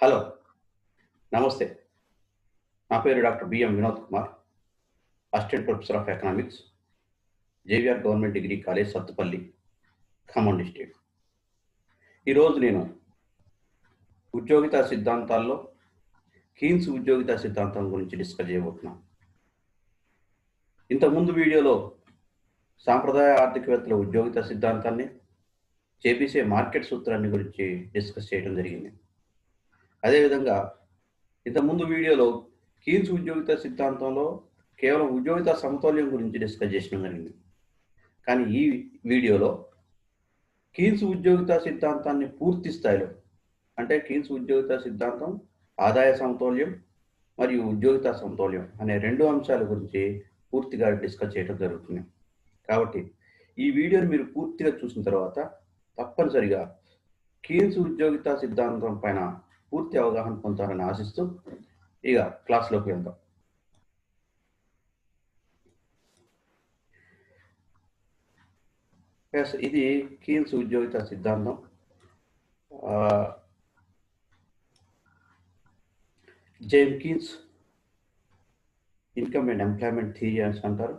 Hello! నమస్తే. నా పేరు doctor BM Vinod Kumar. Assistant professor of economics, JVR government degree college, Sathupalli, Khammam district. ఈరోజు నేను ఉద్యోగితా సిద్ధాంతాల్లో కీన్స్ ఉద్యోగితా సిద్ధాంతం గురించి డిస్కస్ చేయబోతున్నాను. ఇంతకుముందు వీడియోలో సాంప్రదాయ ఆర్థికవేత్తల ఉద్యోగితా సిద్ధాంతాన్ని, చేబీసీ మార్కెట్ సూత్రాన్ని గురించి డిస్కస్ చేయడం జరిగింది. అదేవిధంగా ఇంతకుముందు వీడియోలో కీన్స్ ఉద్యోగితా సిద్ధాంతంలో కేవలం ఉద్యోగితా సమతౌల్యం గురించి డిస్కస్ చేయడం జరిగింది. కానీ ఈ వీడియోలో కీన్స్ ఉద్యోగితా సిద్ధాంతాన్ని పూర్తి స్థాయిలో, అంటే కీన్స్ ఉద్యోగితా సిద్ధాంతం ఆదాయ సమతౌల్యం మరియు ఉద్యోగితా సమతౌల్యం అనే రెండు అంశాల గురించి పూర్తిగా డిస్కస్ చేయడం జరుగుతుంది. కాబట్టి ఈ వీడియోని మీరు పూర్తిగా చూసిన తర్వాత తప్పనిసరిగా కీన్స్ ఉద్యోగితా సిద్ధాంతం పైన పూర్తి అవగాహన పొందుతారని ఆశిస్తూ ఇక క్లాస్లోకి వెళ్దాం. ఇది కీన్స్ ఉద్యోగితా సిద్ధాంతం. James Keynes income and employment theory అని అంటారు.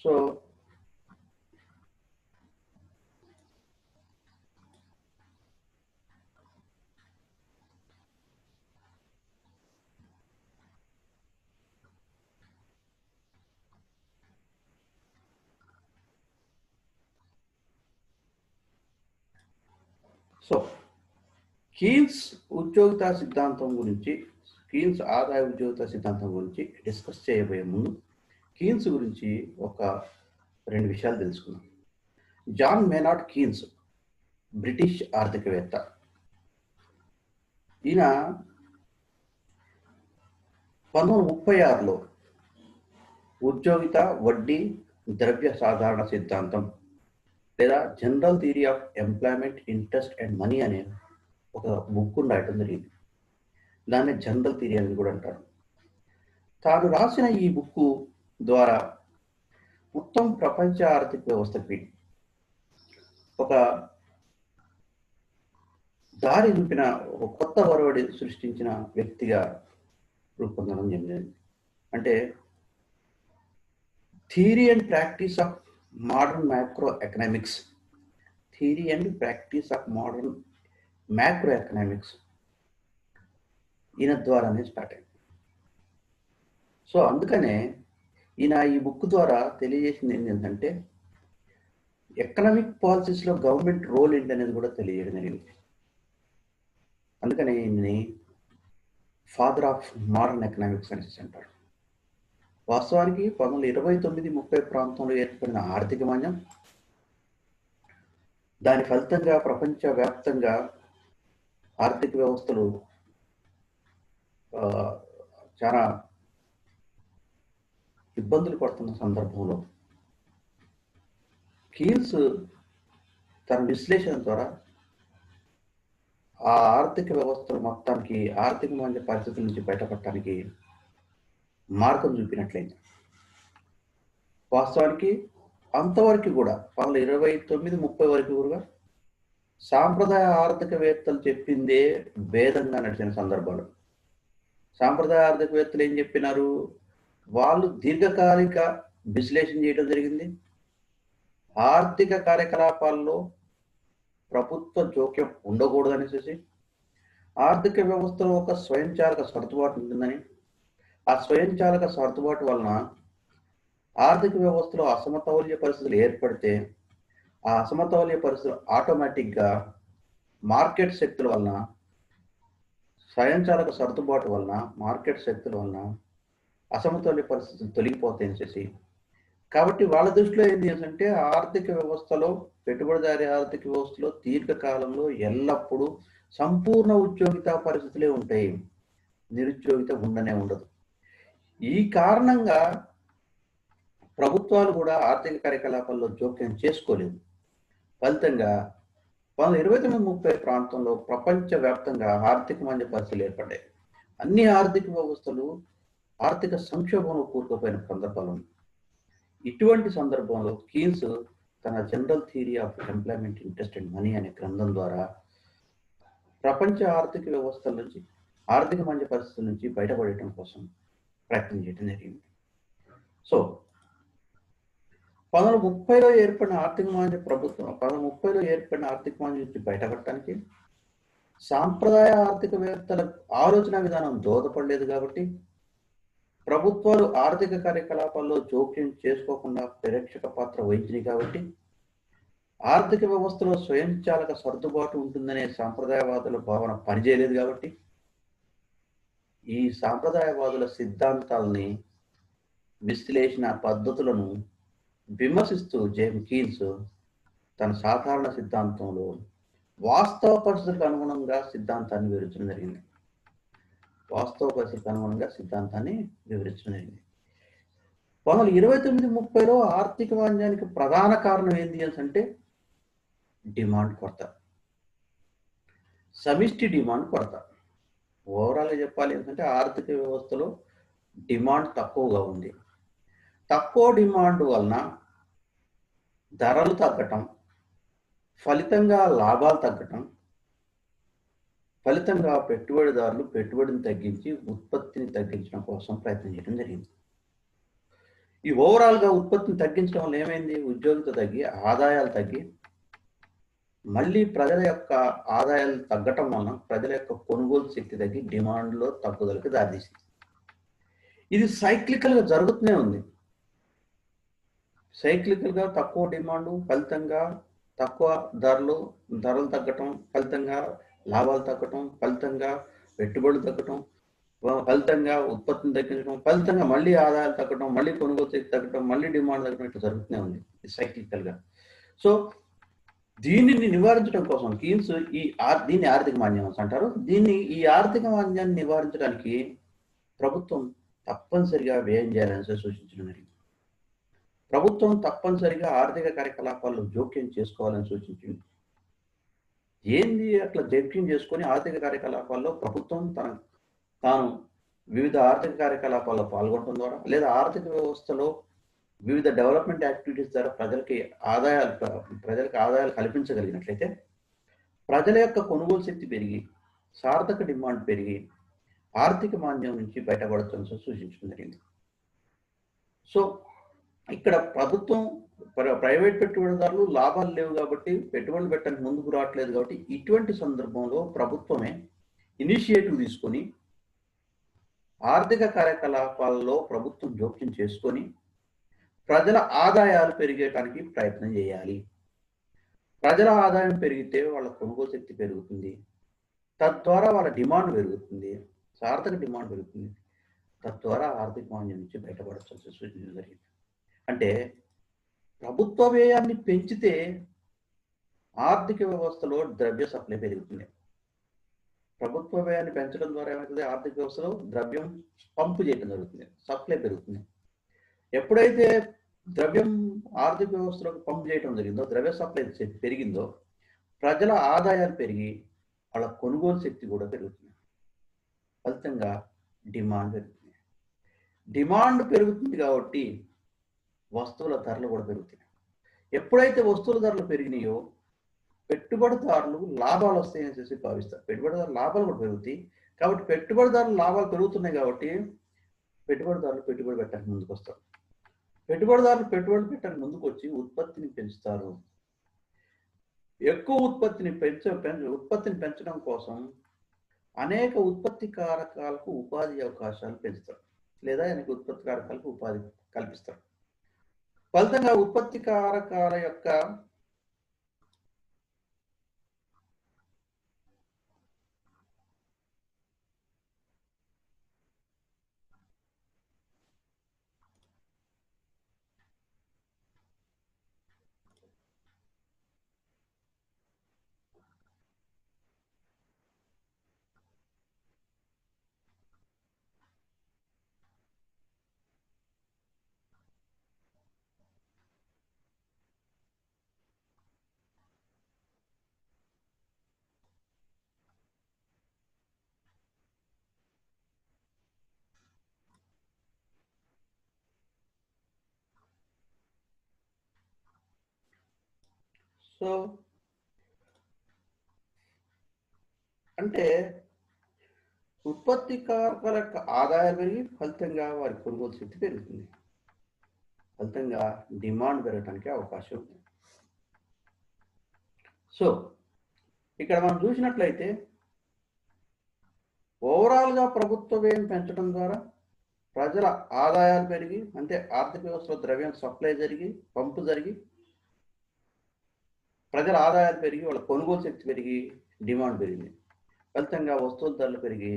సో కీన్స్ ఉద్యోగితా సిద్ధాంతం గురించి, కీన్స్ ఆదాయ ఉద్యోగితా సిద్ధాంతం గురించి డిస్కస్ చేయబోయే ముందు కీన్స్ గురించి ఒక రెండు విషయాలు తెలుసుకుందాం. జాన్ మేనార్డ్ కీన్స్ బ్రిటిష్ ఆర్థికవేత్త. ఈయన 1936లో ఉద్యోగిత వడ్డీ ద్రవ్య సాధారణ సిద్ధాంతం లేదా general theory of employment, interest and money అనే ఒక బుక్ రాయటం జరిగింది. దాన్ని జనరల్ థియరీ అని కూడా అంటారు. తాను రాసిన ఈ బుక్ ద్వారా మొత్తం ప్రపంచ ఆర్థిక వ్యవస్థకి ఒక దారి చూపిన, ఒక కొత్త ఒరవడి సృష్టించిన వ్యక్తిగా రూపొందడం జరిగింది. అంటే theory and practice of modern macro economics, theory and practice of modern macro economics ఈయన ద్వారానే స్టార్ట్ అయింది. సో అందుకనే ఈయన ఈ బుక్ ద్వారా తెలియజేసింది ఏంటంటే ఎకనామిక్ పాలసీస్లో గవర్నమెంట్ రోల్ ఏంటనేది కూడా తెలియజేయడం జరిగింది. అందుకనే ఈయన్ని ఫాదర్ ఆఫ్ మోడర్న్ ఎకనామిక్స్ అనేసి అంటారు. వాస్తవానికి 1929-30 ప్రాంతంలో ఏర్పడిన ఆర్థిక మాంద్యం, దాని ఫలితంగా ప్రపంచవ్యాప్తంగా ఆర్థిక వ్యవస్థలు చాలా ఇబ్బందులు పడుతున్న సందర్భంలో కీన్స్ తన విశ్లేషణ ద్వారా ఆ ఆర్థిక వ్యవస్థలు మొత్తానికి ఆర్థిక మాంద్య పరిస్థితుల నుంచి బయటపడటానికి మార్గం చూపినట్లయింది. వాస్తవానికి అంతవరకు కూడా 1929-30 వరకు కూడా సాంప్రదాయ ఆర్థికవేత్తలు చెప్పిందే భేదంగా నడిచిన సందర్భాలు. సాంప్రదాయ ఆర్థికవేత్తలు ఏం చెప్పినారు? వాళ్ళు దీర్ఘకాలిక విశ్లేషణ చేయడం జరిగింది. ఆర్థిక కార్యకలాపాల్లో ప్రభుత్వ జోక్యం ఉండకూడదనేసి, ఆర్థిక వ్యవస్థలో ఒక స్వయంచాలక సర్దుబాటు ఉంటుందని, ఆ స్వయంచాలక సర్దుబాటు వలన ఆర్థిక వ్యవస్థలో అసమతౌల్య పరిస్థితులు ఏర్పడితే ఆ అసమతౌల్య పరిస్థితులు ఆటోమేటిక్గా మార్కెట్ శక్తుల వలన, స్వయంచాలక సర్దుబాటు వలన, మార్కెట్ శక్తుల వలన అసమతౌల్య పరిస్థితులు తొలగిపోతాయని. కాబట్టి వాళ్ళ దృష్టిలో ఏంటి అంటే ఆర్థిక వ్యవస్థలో, పెట్టుబడిదారీ ఆర్థిక వ్యవస్థలో దీర్ఘకాలంలో ఎల్లప్పుడూ సంపూర్ణ ఉద్యోగిత పరిస్థితులే ఉంటాయి, నిరుద్యోగిత ఉండనే ఉండదు. ఈ కారణంగా ప్రభుత్వాలు కూడా ఆర్థిక కార్యకలాపాల్లో జోక్యం చేసుకోలేదు. ఫలితంగా 1929-30 ప్రాంతంలో ప్రపంచవ్యాప్తంగా ఆర్థిక మాంద్య పరిస్థితులు ఏర్పడ్డాయి. అన్ని ఆర్థిక వ్యవస్థలు ఆర్థిక సంక్షోభంలో కూరుకుపోయిన సందర్భాలు ఉన్నాయి. ఇటువంటి సందర్భంలో కీన్స్ తన general theory of employment, interest and money అనే గ్రంథం ద్వారా ప్రపంచ ఆర్థిక వ్యవస్థల నుంచి, ఆర్థిక మంచి పరిస్థితుల నుంచి బయటపడటం కోసం ప్రయత్నం చేయడం జరిగింది. సో 1930లో ఏర్పడిన ఆర్థిక మాంద్యం ప్రభుత్వం 1930లో ఏర్పడిన ఆర్థిక మాంద్యం నుంచి బయటపడటానికి సాంప్రదాయ ఆర్థికవేత్తల ఆలోచన విధానం దోహదపడలేదు కాబట్టి, ప్రభుత్వాలు ఆర్థిక కార్యకలాపాల్లో జోక్యం చేసుకోకుండా ప్రేక్షక పాత్ర వహించినాయి కాబట్టి, ఆర్థిక వ్యవస్థలో స్వయంచాలక సర్దుబాటు ఉంటుందనే సాంప్రదాయవాదుల భావన పనిచేయలేదు కాబట్టి, ఈ సాంప్రదాయవాదుల సిద్ధాంతాలని, విశ్లేషణ పద్ధతులను విమర్శిస్తూ జేమ్ కీన్స్ తన సాధారణ సిద్ధాంతంలో వాస్తవ పరిస్థితులకు అనుగుణంగా సిద్ధాంతాన్ని వివరించడం జరిగింది. వాస్తవ పరిస్థితులకు అనుగుణంగా సిద్ధాంతాన్ని వివరించడం జరిగింది. 1929-30లో ఆర్థిక మాంద్యానికి ప్రధాన కారణం ఏంటి అంటే డిమాండ్ కొరత, సమిష్టి డిమాండ్ కొరత. ఓవరాల్గా చెప్పాలి ఏంటంటే ఆర్థిక వ్యవస్థలో డిమాండ్ తక్కువగా ఉంది. తక్కువ డిమాండ్ వలన ధరలు తగ్గటం, ఫలితంగా లాభాలు తగ్గటం, ఫలితంగా పెట్టుబడిదారులు పెట్టుబడిని తగ్గించి ఉత్పత్తిని తగ్గించడం కోసం ప్రయత్నం చేయడం జరిగింది. ఈ ఓవరాల్గా ఉత్పత్తిని తగ్గించడం వల్ల ఏమైంది? ఉద్యోగిత తగ్గి, ఆదాయాలు తగ్గి, మళ్ళీ ప్రజల యొక్క ఆదాయాలు తగ్గటం వలన ప్రజల యొక్క కొనుగోలు శక్తి తగ్గి డిమాండ్లో తగ్గుదలకు దారితీసింది. ఇది సైక్లికల్గా జరుగుతూనే ఉంది. సైక్లికల్గా తక్కువ డిమాండు, ఫలితంగా తక్కువ ధరలు తగ్గటం, ఫలితంగా లాభాలు తగ్గటం, ఫలితంగా పెట్టుబడులు తగ్గటం, ఫలితంగా ఉత్పత్తిని తగ్గించడం, ఫలితంగా మళ్ళీ ఆదాయాలు తగ్గటం, మళ్ళీ కొనుగోలు శక్తి తగ్గటం, మళ్ళీ డిమాండ్ తగ్గడం, ఇట్లా జరుగుతూనే ఉంది సైక్లికల్గా. సో దీనిని నివారించడం కోసం కీన్స్ దీన్ని ఆర్థిక మాంద్యం అంటారు. ఈ ఆర్థిక మాంద్యాన్ని నివారించడానికి ప్రభుత్వం తప్పనిసరిగా వ్యయం చేయాలని సూచించడం జరిగింది. ప్రభుత్వం తప్పనిసరిగా ఆర్థిక కార్యకలాపాల్లో జోక్యం చేసుకోవాలని సూచించింది. ఏంది అట్లా జోక్యం చేసుకొని ఆర్థిక కార్యకలాపాల్లో ప్రభుత్వం తాను వివిధ ఆర్థిక కార్యకలాపాల్లో పాల్గొనడం ద్వారా, లేదా ఆర్థిక వ్యవస్థలో వివిధ డెవలప్మెంట్ యాక్టివిటీస్ ద్వారా ప్రజలకు ఆదాయాలు కల్పించగలిగినట్లయితే ప్రజల యొక్క కొనుగోలు శక్తి పెరిగి, సార్థక డిమాండ్ పెరిగి ఆర్థిక మాంద్యం నుంచి బయటపడతామని సూచించడం జరిగింది. సో ఇక్కడ ప్రభుత్వం, ప్రైవేట్ పెట్టుబడిదారులు లాభాలు లేవు కాబట్టి పెట్టుబడులు పెట్టడానికి ముందుకు రావట్లేదు కాబట్టి, ఇటువంటి సందర్భంలో ప్రభుత్వమే ఇనిషియేటివ్ తీసుకొని ఆర్థిక కార్యకలాపాల్లో ప్రభుత్వం జోక్యం చేసుకొని ప్రజల ఆదాయాలు పెరిగేటానికి ప్రయత్నం చేయాలి. ప్రజల ఆదాయం పెరిగితే వాళ్ళ కొనుగోలు శక్తి పెరుగుతుంది, తద్వారా వాళ్ళ డిమాండ్ పెరుగుతుంది, సార్థక డిమాండ్ పెరుగుతుంది, తద్వారా ఆర్థిక మాంద్యం నుంచి బయటపడాల్సి సూచన జరిగింది. అంటే ప్రభుత్వ వ్యయాన్ని పెంచితే ఆర్థిక వ్యవస్థలో ద్రవ్య సప్లై పెరుగుతుంది. ప్రభుత్వ వ్యయాన్ని పెంచడం ద్వారా ఏమవుతుంది? ఆర్థిక వ్యవస్థలో ద్రవ్యం పంపు చేయడం జరుగుతుంది, సప్లై పెరుగుతుంది. ఎప్పుడైతే ద్రవ్యం ఆర్థిక వ్యవస్థలోకి పంపు చేయడం జరిగిందో, ద్రవ్య సప్లై పెరిగిందో, ప్రజల ఆదాయాలు పెరిగి వాళ్ళ కొనుగోలు శక్తి కూడా పెరుగుతుంది. ఫలితంగా డిమాండ్ పెరుగుతుంది. డిమాండ్ పెరుగుతుంది కాబట్టి వస్తువుల ధరలు కూడా పెరుగుతాయి. ఎప్పుడైతే వస్తువుల ధరలు పెరిగినాయో పెట్టుబడిదారులు లాభాలు వస్తాయని చెప్పి భావిస్తారు. పెట్టుబడిదారులు లాభాలు కూడా పెరుగుతాయి కాబట్టి, పెట్టుబడిదారులు లాభాలు పెరుగుతున్నాయి కాబట్టి పెట్టుబడిదారులు పెట్టుబడి పెట్టడానికి ముందుకు వస్తారు. పెట్టుబడిదారులు పెట్టుబడి పెట్టడానికి ముందుకు వచ్చి ఉత్పత్తిని పెంచుతారు. ఎక్కువ ఉత్పత్తిని పెంచడం కోసం అనేక ఉత్పత్తి కారకాలకు ఉపాధి అవకాశాలు పెంచుతారు, లేదా అనేక ఉత్పత్తి కారకాలకు ఉపాధి కల్పిస్తారు. ఫలితంగా ఉత్పత్తి కారకాల యొక్క సో అంటే ఉత్పత్తికారుల యొక్క ఆదాయం పెరిగి ఫలితంగా వారి కొనుగోలు శక్తి పెరుగుతుంది, ఫలితంగా డిమాండ్ పెరగడానికి అవకాశం ఉంది. సో ఇక్కడ మనం చూసినట్లయితే ఓవరాల్గా ప్రభుత్వ వ్యయం పెంచడం ద్వారా ప్రజల ఆదాయాలు పెరిగి, అంటే ఆర్థిక వ్యవస్థలో ద్రవ్యం సప్లై జరిగి, పంపు జరిగి, ప్రజల ఆదాయాలు పెరిగి, వాళ్ళ కొనుగోలు శక్తి పెరిగి, డిమాండ్ పెరిగింది. ఫలితంగా వస్తువుల ధరలు పెరిగి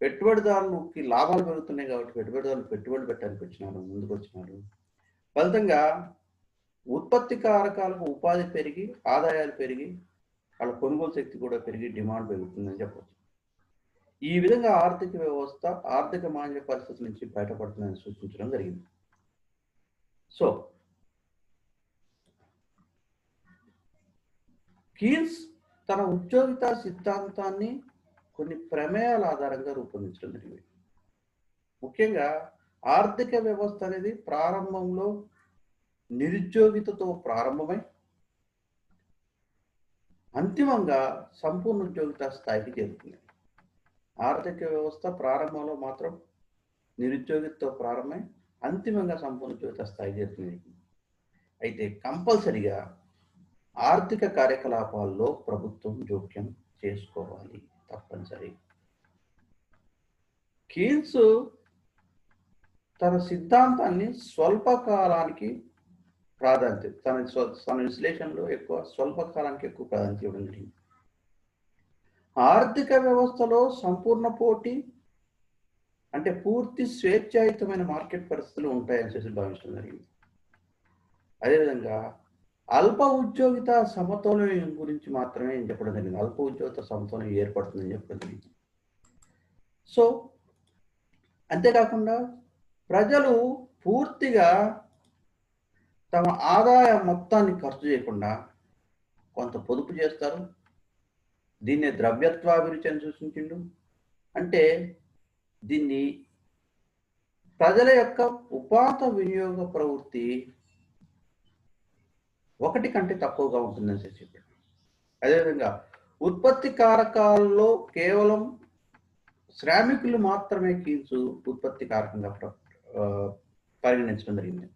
పెట్టుబడిదారులకి లాభాలు పెరుగుతున్నాయి కాబట్టి పెట్టుబడిదారులు పెట్టుబడి పెట్టడానికి వచ్చినారు, ముందుకు వచ్చినారు. ఫలితంగా ఉత్పత్తి కారకాలకు ఉపాధి పెరిగి, ఆదాయాలు పెరిగి, వాళ్ళ కొనుగోలు శక్తి కూడా పెరిగి డిమాండ్ పెరుగుతుందని చెప్పవచ్చు. ఈ విధంగా ఆర్థిక వ్యవస్థ ఆర్థిక మాంద్య పరిస్థితుల నుంచి బయటపడుతుందని సూచించడం జరిగింది. సో కీన్స్ తన ఉద్యోగిత సిద్ధాంతాన్ని కొన్ని ప్రమేయాల ఆధారంగా రూపొందించడం జరిగింది. ముఖ్యంగా ఆర్థిక వ్యవస్థ అనేది ప్రారంభంలో నిరుద్యోగితతో ప్రారంభమై అంతిమంగా సంపూర్ణ ఉద్యోగిత స్థాయికి చేరుతుంది. ఆర్థిక వ్యవస్థ ప్రారంభంలో మాత్రం నిరుద్యోగితతో ప్రారంభమై అంతిమంగా సంపూర్ణ ఉద్యోగిత స్థాయికి చేరుతుంది. అయితే కంపల్సరిగా ఆర్థిక కార్యకలాపాల్లో ప్రభుత్వం జోక్యం చేసుకోవాలి, తప్పనిసరి. కీన్స్ తన సిద్ధాంతాన్ని స్వల్పకాలానికి ప్రాధాన్యత, తన విశ్లేషణలో ఎక్కువ స్వల్పకాలానికి ఎక్కువ ప్రాధాన్యత ఇవ్వడం జరిగింది. ఆర్థిక వ్యవస్థలో సంపూర్ణ పోటీ అంటే పూర్తి స్వేచ్ఛాయుతమైన మార్కెట్ పరిస్థితులు ఉంటాయని చెప్పి భావించడం జరిగింది. అదేవిధంగా అల్ప ఉద్యోగిత సమతౌల్యం గురించి మాత్రమే చెప్పడం జరిగింది. అల్ప ఉద్యోగిత సమతౌల్యం ఏర్పడుతుందని చెప్పడం జరిగింది. సో అంతేకాకుండా ప్రజలు పూర్తిగా తమ ఆదాయ మొత్తాన్ని ఖర్చు చేయకుండా కొంత పొదుపు చేస్తారు. దీన్నే ద్రవ్యత్వాభిరుచి అని సూచించిండు. అంటే దీన్ని ప్రజల యొక్క ఉపాత వినియోగ ప్రవృత్తి ఒకటి కంటే తక్కువగా ఉంటుందని చెప్పాడు. అదేవిధంగా ఉత్పత్తి కారకాల్లో కేవలం శ్రామికులు మాత్రమే కీన్స్ ఉత్పత్తి కారకంగా పరిగణించడం జరిగింది.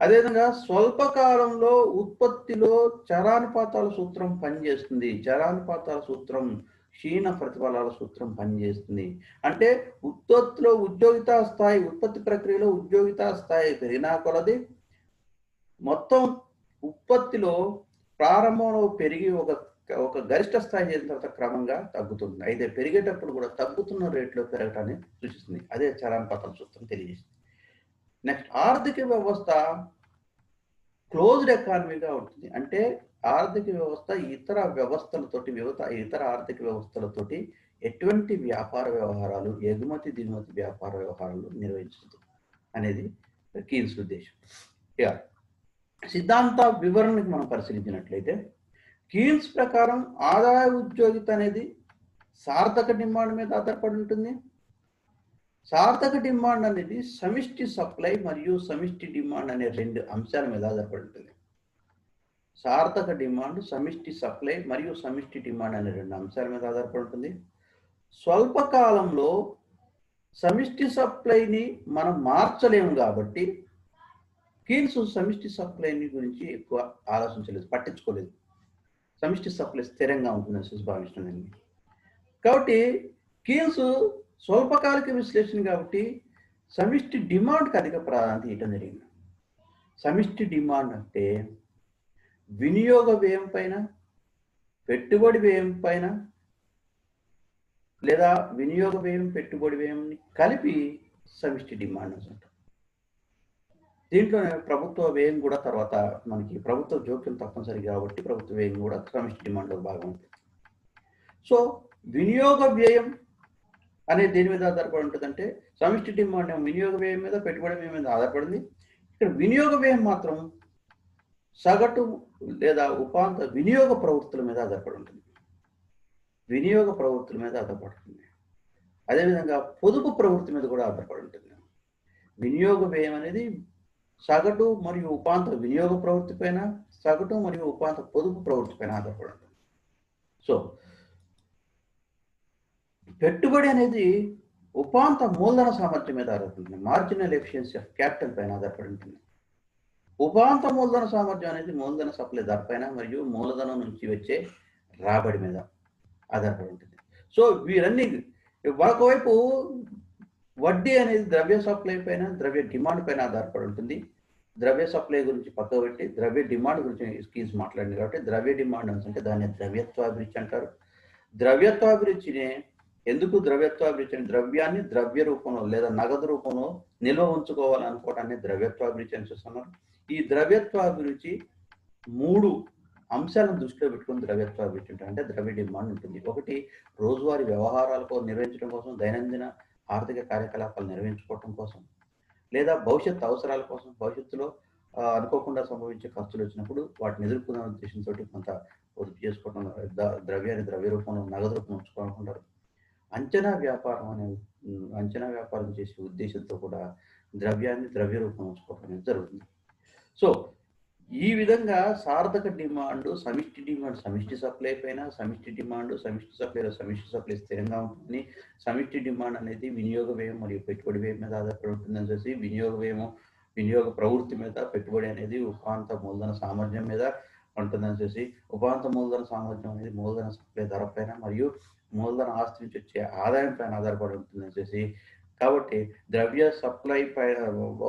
అదేవిధంగా స్వల్పకాలంలో ఉత్పత్తిలో చరానుపాతాల సూత్రం పనిచేస్తుంది. చరానుపాతాల సూత్రం క్షీణ ప్రతిఫలాల సూత్రం పనిచేస్తుంది. అంటే ఉత్పత్తిలో ఉద్యోగితా స్థాయి, ఉత్పత్తి ప్రక్రియలో ఉద్యోగితా స్థాయి పెరిగినా కొలది మొత్తం ఉత్పత్తిలో ప్రారంభంలో పెరిగి ఒక గరిష్ట స్థాయి చేసిన తర్వాత క్రమంగా తగ్గుతుంది. అయితే పెరిగేటప్పుడు కూడా తగ్గుతున్న రేట్లో పెరగటాన్ని సూచిస్తుంది. అదే చరానుపాతాల సూత్రం తెలియజేస్తుంది. నెక్స్ట్, ఆర్థిక వ్యవస్థ క్లోజ్డ్ ఎకానమీగా ఉంటుంది. అంటే ఆర్థిక వ్యవస్థ ఇతర వ్యవస్థలతోటి ఇతర ఆర్థిక వ్యవస్థలతోటి ఎటువంటి వ్యాపార వ్యవహారాలు, ఎగుమతి దిగుమతి వ్యాపార వ్యవహారాలు నిర్వహించదు అనేది కీన్స్ ఉద్దేశం. ఇక సిద్ధాంత వివరణకు మనం పరిశీలించినట్లయితే కీన్స్ ప్రకారం ఆదాయ ఉద్యోగిత అనేది సార్థక డిమాండ్ మీద ఆధారపడి ఉంటుంది. సార్థక డిమాండ్ అనేది సమిష్టి సప్లై మరియు సమిష్టి డిమాండ్ అనే రెండు అంశాల మీద ఆధారపడి ఉంటుంది. సార్థక డిమాండ్ సమిష్టి సప్లై మరియు సమిష్టి డిమాండ్ అనే రెండు అంశాల మీద ఆధారపడి ఉంటుంది. స్వల్పకాలంలో సమిష్టి సప్లైని మనం మార్చలేము కాబట్టి కీన్స్ సమిష్టి సప్లైని గురించి ఎక్కువ ఆలోచించలేదు, పట్టించుకోలేదు. సమిష్టి సప్లై స్థిరంగా ఉంటుందని భావిస్తున్నాను. కాబట్టి కీన్స్ స్వల్పకాలిక విశ్లేషణ కాబట్టి సమిష్టి డిమాండ్కి అధిక ప్రాధాన్యత ఇవ్వడం జరిగింది. సమిష్టి డిమాండ్ అంటే వినియోగ వ్యయం పైన, పెట్టుబడి వ్యయం పైన, లేదా వినియోగ వ్యయం పెట్టుబడి వ్యయంని కలిపి సమిష్టి డిమాండ్ అంటారు. దీంట్లో ప్రభుత్వ వ్యయం కూడా తర్వాత మనకి ప్రభుత్వ జోక్యం తప్పనిసరి కాబట్టి ప్రభుత్వ వ్యయం కూడా సమిష్టి డిమాండ్లో భాగం ఉంటుంది. సో వినియోగ వ్యయం అనేది దేని మీద ఆధారపడి ఉంటుంది అంటే సమిష్టి డిమాండ్ వినియోగ వ్యయం మీద, పెట్టుబడి వ్యయం మీద ఆధారపడింది. ఇక్కడ వినియోగ వ్యయం మాత్రం సగటు లేదా ఉపాంత వినియోగ ప్రవృత్తుల మీద ఆధారపడి ఉంటుంది. వినియోగ ప్రవృత్తుల మీద ఆధారపడుతుంది. అదేవిధంగా పొదుపు ప్రవృత్తి మీద కూడా ఆధారపడి ఉంటుంది. వినియోగ వ్యయం అనేది సగటు మరియు ఉపాంత వినియోగ ప్రవృత్తి పైన, సగటు మరియు ఉపాంత పొదుపు ప్రవృత్తి పైన ఆధారపడి ఉంటుంది. సో పెట్టుబడి అనేది ఉపాంత మూలధన సామర్థ్యం మీద ఆధారపడుతుంది. మార్జినల్ ఎఫిషియన్సీ ఆఫ్ క్యాపిటల్ పైన ఆధారపడి ఉంటుంది. ఉపాంత మూలధన సామర్థ్యం అనేది మూలధన సప్లై ధర పైన మరియు మూలధనం నుంచి వచ్చే రాబడి మీద ఆధారపడి ఉంటుంది. సో వీరన్నీ ఒకవైపు వడ్డీ అనేది ద్రవ్య సప్లై పైన, ద్రవ్య డిమాండ్ పైన ఆధారపడి ఉంటుంది. ద్రవ్య సప్లై గురించి పక్క పెట్టి ద్రవ్య డిమాండ్ గురించి స్కీమ్స్ మాట్లాడింది కాబట్టి ద్రవ్య డిమాండ్ అంటే దాన్ని ద్రవ్యత్వాభిరుచి అంటారు. ద్రవ్యత్వాభిరుచిని ఎందుకు ద్రవ్యత్వాభిరుచి అని, ద్రవ్యాన్ని ద్రవ్య రూపంలో లేదా నగదు రూపంలో నిల్వ ఉంచుకోవాలనుకోవటాన్ని ద్రవ్యత్వాభిరుచి అని చూస్తున్నారు. ఈ ద్రవ్యత్వాభిరుచి 3 అంశాలను దృష్టిలో పెట్టుకుని ద్రవ్యత్వాభిరుచి ఉంటుంది. అంటే ద్రవ్య డిమాండ్ ఉంటుంది. ఒకటి రోజువారీ వ్యవహారాలకు నిర్వహించడం కోసం, దైనందిన ఆర్థిక కార్యకలాపాలు నిర్వహించుకోవటం కోసం, లేదా భవిష్యత్ అవసరాల కోసం, భవిష్యత్తులో అనుకోకుండా సంభవించే ఖర్చులు వచ్చినప్పుడు వాటిని ఎదుర్కొనే ఉద్దేశంతో కొంత పొదుపు చేసుకోవడం, ద్రవ్యాన్ని ద్రవ్య రూపంలో నగదు రూపంలో ఉంచుకోవాలనుకుంటారు. అంచనా వ్యాపారం చేసే ఉద్దేశంతో కూడా ద్రవ్యాన్ని ద్రవ్య రూపంలో ఉంచుకోవడం అనేది జరుగుతుంది. సో ఈ విధంగా సార్థక డిమాండ్, సమిష్టి డిమాండ్ సమిష్టి సప్లై పైన, సమిష్టి డిమాండ్ సమిష్టి సప్లైలో సమిష్టి సప్లై స్థిరంగా ఉంటుంది. సమిష్టి డిమాండ్ అనేది వినియోగ వ్యయం మరియు పెట్టుబడి వ్యయం మీద ఆధారపడి ఉంటుందని చెప్పి, వినియోగ ప్రవృత్తి మీద, పెట్టుబడి అనేది ఉపాంత మూలధన సామర్థ్యం మీద ఉంటుందని చెప్పి, ఉపాంత మూలధన సామర్థ్యం అనేది మూలధన సప్లై ధర పైన మరియు మూలధన ఆస్తి నుంచి వచ్చే ఆదాయం పైన ఆధారపడి ఉంటుందని చెప్పి, కాబట్టి ద్రవ్య సప్లై పైన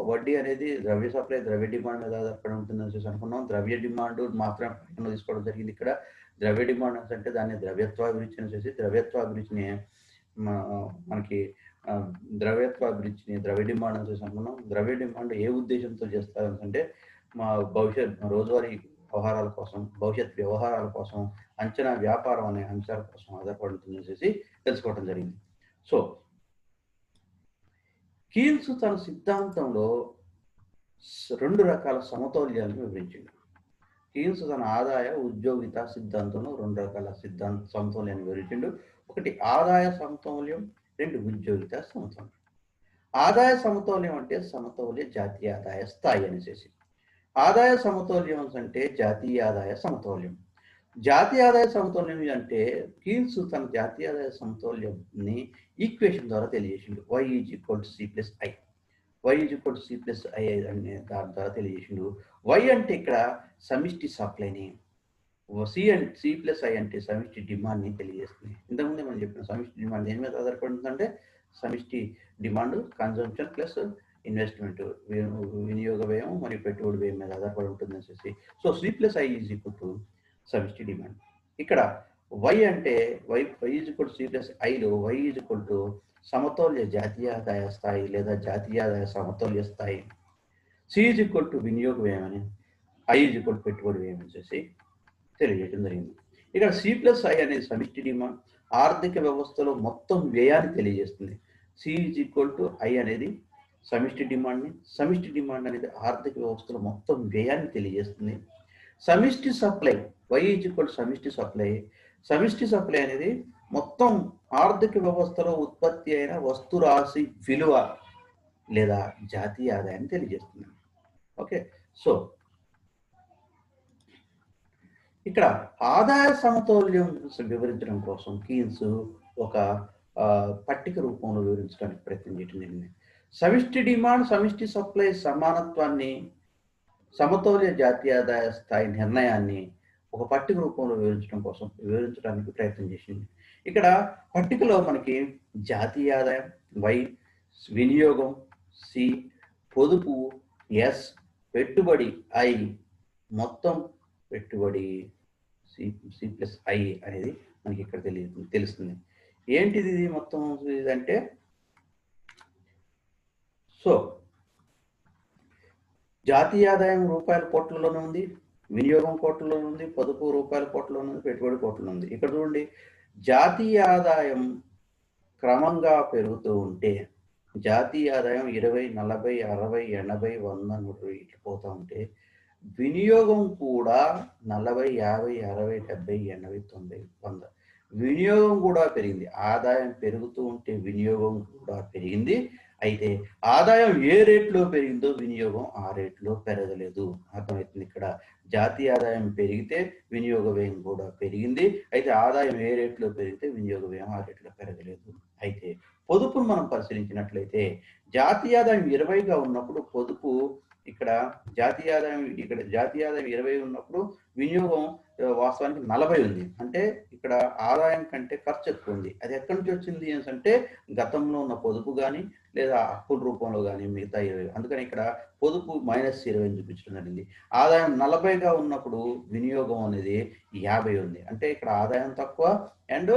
వడ్డీ అనేది ద్రవ్య సప్లై ద్రవ్య డిమాండ్ మీద ఆధారపడి ఉంటుందని చెప్పి అనుకున్నాం. ద్రవ్య డిమాండ్ మాత్రం తీసుకోవడం జరిగింది. ఇక్కడ ద్రవ్య డిమాండ్ అంటే దాన్ని ద్రవ్యత్వాభిరుచి అని చేసి, ద్రవ్యత్వాభిరుచిని మనకి ద్రవ్య డిమాండ్ అని చేసి అనుకున్నాం. ద్రవ్య డిమాండ్ ఏ ఉద్దేశంతో చేస్తారంటే రోజువారీ వ్యవహారాల కోసం, భవిష్యత్ వ్యవహారాల కోసం, అంచనా వ్యాపారం అనే అంశాల కోసం ఆధారపడి ఉంటుందని చేసి తెలుసుకోవడం జరిగింది. సో కీన్స్ తన సిద్ధాంతంలో 2 రకాల సమతౌల్యాలను వివరించింది. కీన్స్ తన ఆదాయ ఉద్యోగిత సిద్ధాంతంలో 2 రకాల సమతౌల్యాన్ని వివరించిండు. ఒకటి ఆదాయ సమతౌల్యం, 2 ఉద్యోగిత సమతౌల్యం. ఆదాయ సమతౌల్యం అంటే సమతౌల్య జాతీయ ఆదాయ స్థాయి అనేసి. ఆదాయ సమతౌల్యం అంటే జాతీయ ఆదాయ సమతౌల్యం. జాతీయ ఆదాయ సమతౌల్యం అంటే కీన్స్ తన జాతీయ ఆదాయ సమతౌల్యంని ఈక్వేషన్ ద్వారా తెలియజేసిండు. y = c+i. y = c+i అనే దాని ద్వారా తెలియజేసిండు. y అంటే ఇక్కడ సమిష్టి సప్లైని, c+i అంటే సమిష్టి డిమాండ్ని తెలియజేస్తుంది. ఇంతకుముందే మనం చెప్పిన సమిష్టి డిమాండ్ దేని మీద ఆధారపడి ఉంటుందంటే సమిష్టి డిమాండ్ కన్జంప్షన్ ప్లస్ ఇన్వెస్ట్మెంట్, వినియోగ వ్యయం మరియు పెట్టుబడి వ్యయం మీద ఆధారపడి ఉంటుందని చెప్పి. సో c+i = సమిష్టి డిమాండ్. ఇక్కడ y అంటే y c+iలో y సమతౌల్య జాతీయ ఆదాయ స్థాయి లేదా జాతీయ ఆదాయ సమతౌల్య స్థాయి, c వినియోగ వ్యయం అని, i పెట్టుబడి వ్యయం అని చేసి తెలియజేయడం జరిగింది. ఇక్కడ c+i అనేది సమిష్టి డిమాండ్, ఆర్థిక వ్యవస్థలో మొత్తం వ్యయాన్ని తెలియజేస్తుంది. c=i అనేది సమిష్టి డిమాండ్ అనేది ఆర్థిక వ్యవస్థలో మొత్తం వ్యయాన్ని తెలియజేస్తుంది. సమిష్టి సప్లై y సమిష్టి సప్లై అనేది మొత్తం ఆర్థిక వ్యవస్థలో ఉత్పత్తి అయిన వస్తు రాశి విలువ లేదా జాతీయ ఆదాయాన్ని తెలియజేస్తుంది. ఓకే, సో ఇక్కడ ఆదాయ సమతౌల్యం వివరించడం కోసం కీన్స్ ఒక పట్టిక రూపంలో వివరించడానికి ప్రయత్నం చేయడం జరిగింది. సమిష్టి డిమాండ్ సమిష్టి సప్లై సమానత్వాన్ని, సమతౌల్య జాతీయ ఆదాయ స్థాయి నిర్ణయాన్ని ఒక పట్టిక రూపంలో వివరించడానికి ప్రయత్నం చేసింది. ఇక్కడ పట్టికలో మనకి జాతీయ ఆదాయం y, వినియోగం c, పొదుపు s, పెట్టుబడి i, మొత్తం పెట్టుబడి c+i అనేది మనకి ఇక్కడ తెలుస్తుంది. ఏంటిది ఇది మొత్తం అంటే, సో జాతీయ ఆదాయం రూపాయల కోట్లలోనే ఉంది, వినియోగం కోట్లలో ఉంది, పొదుపు రూపాయల కోట్లలో ఉంది, పెట్టుబడి కోట్లలో ఉంది. ఇక్కడ చూడండి, జాతీయ ఆదాయం క్రమంగా పెరుగుతూ ఉంటే, జాతీయ ఆదాయం 20, 40, 60, 80, 100, 100 ఇట్లా పోతూ ఉంటే, వినియోగం కూడా 40, 50, 60, 70, 80, 90, 100 వినియోగం కూడా పెరిగింది. ఆదాయం పెరుగుతూ ఉంటే వినియోగం కూడా పెరిగింది. అయితే ఆదాయం ఏ రేట్లో పెరిగిందో వినియోగం ఆ రేట్లో పెరగలేదు. అర్థమవుతుంది. ఇక్కడ జాతీయ ఆదాయం పెరిగితే వినియోగ వ్యయం కూడా పెరిగింది. అయితే ఆదాయం ఏ రేట్లో పెరిగితే వినియోగ వ్యయం ఆ రేట్లో పెరగలేదు. అయితే పొదుపును మనం పరిశీలించినట్లయితే జాతీయ ఆదాయం 20గా ఉన్నప్పుడు పొదుపు ఇక్కడ జాతీయ ఆదాయం 20 ఉన్నప్పుడు వినియోగం వాస్తవానికి 40 ఉంది. అంటే ఇక్కడ ఆదాయం కంటే ఖర్చు ఎక్కువ ఉంది. అది ఎక్కడి నుంచి వచ్చింది అంటే గతంలో ఉన్న పొదుపు కానీ లేదా అప్పుల రూపంలో కానీ మిగతా 20. అందుకని ఇక్కడ పొదుపు -20 చూపించడం జరిగింది. ఆదాయం 40గా ఉన్నప్పుడు వినియోగం అనేది 50 ఉంది. అంటే ఇక్కడ ఆదాయం తక్కువ అండ్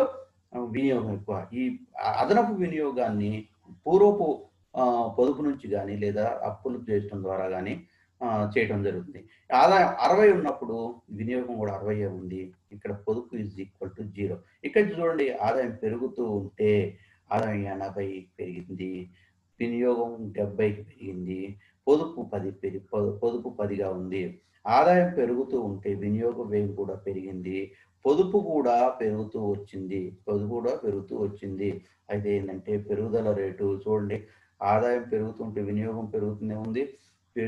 వినియోగం ఎక్కువ. ఈ అదనపు వినియోగాన్ని పూర్వపు పొదుపు నుంచి కానీ లేదా అప్పులు చేయడం ద్వారా కానీ చేయడం జరుగుతుంది. ఆదాయం 60 ఉన్నప్పుడు వినియోగం కూడా 60 ఉంది. ఇక్కడ పొదుపు =0. ఇక్కడ చూడండి, ఆదాయం పెరుగుతూ ఉంటే ఆదాయం 80 పెరిగింది, వినియోగం 70కి పెరిగింది, పొదుపు 10గా ఉంది. ఆదాయం పెరుగుతూ ఉంటే వినియోగ వ్యయం కూడా పెరిగింది, పొదుపు కూడా పెరుగుతూ వచ్చింది. అయితే ఏంటంటే పెరుగుదల రేటు చూడండి, ఆదాయం పెరుగుతుంటే వినియోగం పెరుగుతూనే ఉంది,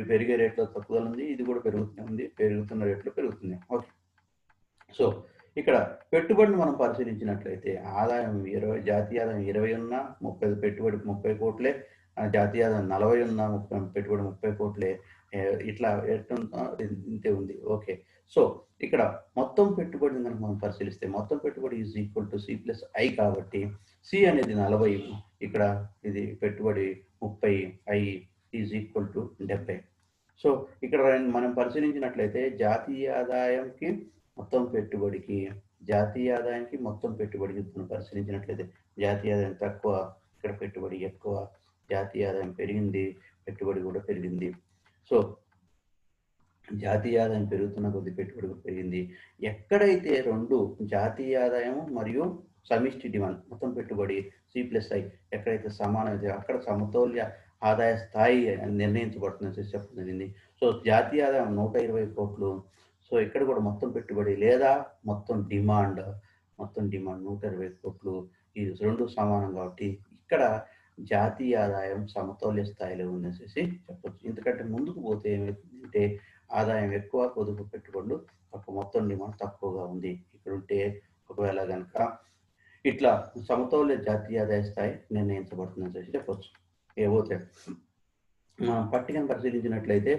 పెరిగే రేట్లో తక్కువగా ఉంది, ఇది కూడా పెరుగుతూనే ఉంది, పెరుగుతున్న రేట్లో పెరుగుతుంది. ఓకే. సో ఇక్కడ పెట్టుబడిని మనం పరిశీలించినట్లయితే ఆదాయం 20, జాతీయ ఆదాయం 20 ఉన్నా 30 పెట్టుబడికి 30 కోట్లే, జాతీయ ఆదాయం 40 ఉన్నా పెట్టుబడి 30 కోట్లే, ఇట్లా ఇంతే ఉంది. ఓకే. సో ఇక్కడ మొత్తం పెట్టుబడిని కనుక మనం పరిశీలిస్తే మొత్తం పెట్టుబడి C+I కాబట్టి సి అనేది 40, ఇక్కడ ఇది పెట్టుబడి 30, I =70. సో ఇక్కడ మనం పరిశీలించినట్లయితే జాతీయ ఆదాయానికి మొత్తం పెట్టుబడికి మనం పరిశీలించినట్లయితే జాతీయ ఆదాయం తక్కువ, ఇక్కడ పెట్టుబడి ఎక్కువ, జాతీయ ఆదాయం పెరిగింది, పెట్టుబడి కూడా పెరిగింది. సో జాతీయ ఆదాయం పెరుగుతున్న కొద్ది పెట్టుబడి కూడా పెరిగింది. ఎక్కడైతే రెండు జాతీయ ఆదాయం మరియు సమిష్టి డిమాండ్ మొత్తం పెట్టుబడి C+I ఎక్కడైతే సమానమైతే అక్కడ సమతౌల్య ఆదాయ స్థాయి నిర్ణయించబడుతుందని చెప్పడం జరిగింది. సో జాతీయ ఆదాయం 120 కోట్లు. సో ఇక్కడ కూడా మొత్తం పెట్టుబడి లేదా మొత్తం డిమాండ్ 120 కోట్లు. ఈ రెండు సమానం కాబట్టి ఇక్కడ జాతీయ ఆదాయం సమతౌల్య స్థాయిలో ఉందనేసి చెప్పొచ్చు. ఎందుకంటే ముందుకు పోతే ఏమవుతుందంటే ఆదాయం ఎక్కువ, పొదుపు పెట్టుబడులు తక్కువ, మొత్తం డిమాండ్ తక్కువగా ఉంది. ఇక్కడ ఉంటే ఒకవేళ కనుక ఇట్లా సమతౌల్య జాతీయ ఆదాయ స్థాయి నిర్ణయించబడుతుందని చెప్పొచ్చు. ఏవోతే మనం పట్టికను పరిశీలించినట్లయితే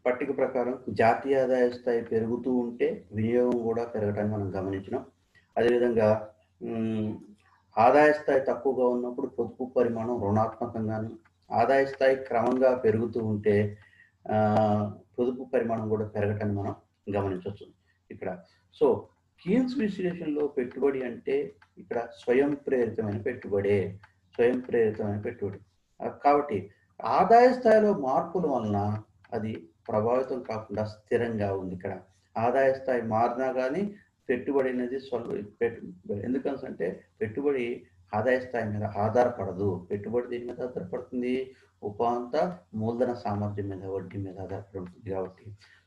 పట్టిక ప్రకారం జాతీయ ఆదాయ స్థాయి పెరుగుతూ ఉంటే వినియోగం కూడా పెరగటాన్ని మనం గమనించినాం. అదేవిధంగా ఆదాయ స్థాయి తక్కువగా ఉన్నప్పుడు పొదుపు పరిమాణం రుణాత్మకంగాను, ఆదాయ స్థాయి క్రమంగా పెరుగుతూ ఉంటే పొదుపు పరిమాణం కూడా పెరగటాన్ని మనం గమనించవచ్చు ఇక్కడ. సో కీన్స్ విశ్లేషణలో పెట్టుబడి అంటే ఇక్కడ స్వయం ప్రేరితమైన పెట్టుబడి. కాబట్టి ఆదాయ స్థాయిలో మార్పుల వలన అది ప్రభావితం కాకుండా స్థిరంగా ఉంది. ఇక్కడ ఆదాయ స్థాయి మారినా కానీ పెట్టుబడి అనేది ఎందుకంటే పెట్టుబడి ఆదాయ స్థాయి మీద ఆధారపడదు. పెట్టుబడి దేని మీద ఆధారపడుతుంది? ఉపాంత మూలధన సామర్థ్యం మీద, వడ్డీ మీద ఆధారపడి ఉంటుంది. కాబట్టి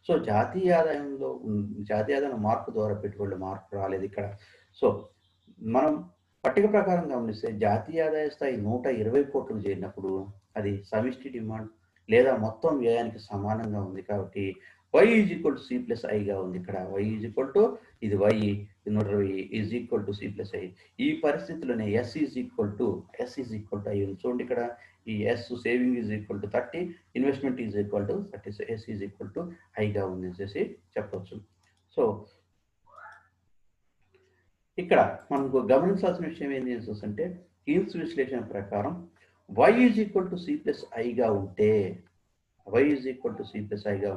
సో జాతీయ ఆదాయం మార్పు ద్వారా పెట్టుబడుల మార్పు రాలేదు ఇక్కడ. సో మనం పట్టిక ప్రకారం గమనిస్తే జాతీయ ఆదాయ స్థాయి 120 కోట్లకు చేరినప్పుడు అది సమిష్టి డిమాండ్ లేదా మొత్తం వ్యయానికి సమానంగా ఉంది. కాబట్టి Y C+I గా ఉంది. ఇక్కడ Y ఇది Y 120 C+I. ఈ పరిస్థితిలోనే S I ఉంది. చూడండి, ఇక్కడ ఈ S saving =30, investment =30, S I గా ఉంది అనేసి చెప్పవచ్చు. సో ఇక్కడ మనకు గమనించాల్సిన విషయం ఏంటి అంటే కీన్స్ విశ్లేషణ ప్రకారం Y C+I గా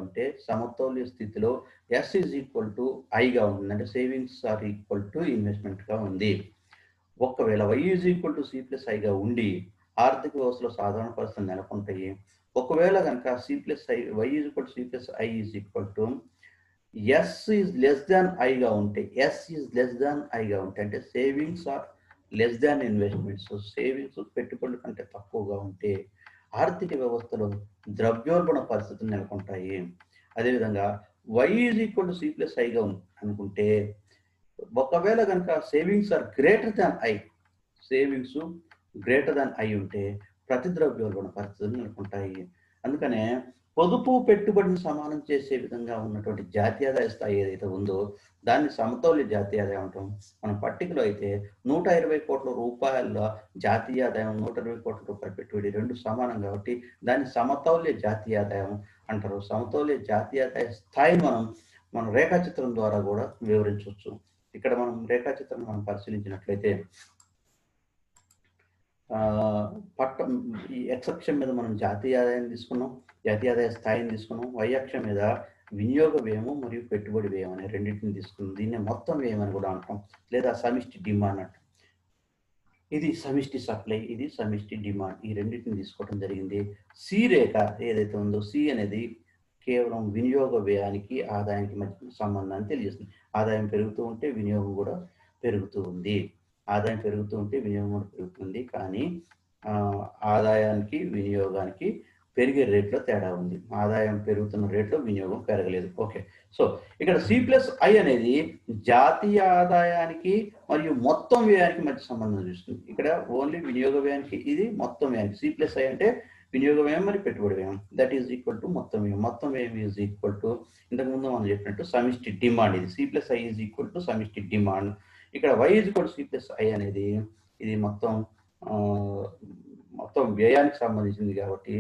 ఉంటే సమతౌల్య స్థితిలో S I గా ఉంటుంది. అంటే సేవింగ్స్ ఇన్వెస్ట్మెంట్ గా ఉంది. ఒకవేళ Y C+I గా ఉండి ఆర్థిక వ్యవస్థలో సాధారణ పరిస్థితులు నెలకొంటాయి. ఒకవేళ కనుక Y C+I S గా ఉంటే అంటే సేవింగ్స్ ఇన్వెస్ట్మెంట్స్, సేవింగ్స్ పెట్టుబడుల కంటే తక్కువగా ఉంటే ఆర్థిక వ్యవస్థలో ద్రవ్యోల్బణ పరిస్థితులు నెలకొంటాయి. అదేవిధంగా Y C+I గా అనుకుంటే ఒకవేళ కనుక savings greater than I, savings greater than అయి ఉంటే ప్రతిద్రవ్యోల్బణ పరిస్థితులు నెలకొంటాయి. అందుకనే పొదుపు పెట్టుబడిని సమానం చేసే విధంగా ఉన్నటువంటి జాతీయ ఆదాయ స్థాయి ఏదైతే ఉందో దాన్ని సమతౌల్య జాతీయ ఆదాయం అంటాం. మన పట్టికలో అయితే 120 కోట్ల రూపాయల జాతీయ ఆదాయం, 120 కోట్ల రూపాయల పెట్టుబడి రెండు సమానం కాబట్టి దాన్ని సమతౌల్య జాతీయ ఆదాయం అంటారు. సమతౌల్య జాతీయ ఆదాయ స్థాయిని మనం రేఖాచిత్రం ద్వారా కూడా వివరించవచ్చు. ఇక్కడ మనం రేఖాచిత్రం పరిశీలించినట్లయితే ఈ ఎక్స్ అక్షం మీద మనం జాతీయ ఆదాయాన్ని తీసుకున్నాం, జాతీయ ఆదాయ స్థాయిని తీసుకున్నాం. వై అక్షం మీద వినియోగ వ్యయము మరియు పెట్టుబడి వ్యయం అనే రెండింటిని తీసుకున్నాం. దీన్ని మొత్తం వ్యయం అని కూడా అంటాం, లేదా సమిష్టి డిమాండ్ అంటాం. ఇది సమిష్టి సప్లై, ఇది సమిష్టి డిమాండ్. ఈ రెండింటిని తీసుకోవడం జరిగింది. సి రేఖ ఏదైతే ఉందో, సి అనేది కేవలం వినియోగ వ్యయానికి ఆదాయానికి మధ్య సంబంధాన్ని తెలియజేస్తుంది. ఆదాయం పెరుగుతూ ఉంటే వినియోగం కూడా పెరుగుతూ ఉంది. ఆదాయం పెరుగుతూ ఉంటే వినియోగం కూడా పెరుగుతుంది. కానీ ఆదాయానికి వినియోగానికి పెరిగే రేట్లో తేడా ఉంది. ఆదాయం పెరుగుతున్న రేట్లో వినియోగం పెరగలేదు. ఓకే, సో ఇక్కడ C+I అనేది జాతీయ ఆదాయానికి మరియు మొత్తం వ్యయానికి మధ్య సంబంధం చూస్తుంది. ఇక్కడ ఓన్లీ వినియోగ వ్యయానికి, ఇది మొత్తం వ్యయానికి. C+I అంటే వినియోగ వ్యయం మరియు పెట్టుబడి వ్యయం, దట్ ఈజ్ ఈక్వల్ టు మొత్తం వ్యయం. మొత్తం వ్యయం ఈజ్ ఈక్వల్ టు ఇంతకుముందు మనం చెప్పినట్టు సమిష్టి డిమాండ్. ఇది C+I ఈజ్ ఈక్వల్ టు సమిష్టి డిమాండ్. ఇక్కడ Y is equal to C+I అనేది ఇది మొత్తం వ్యయానికి సంబంధించింది కాబట్టి,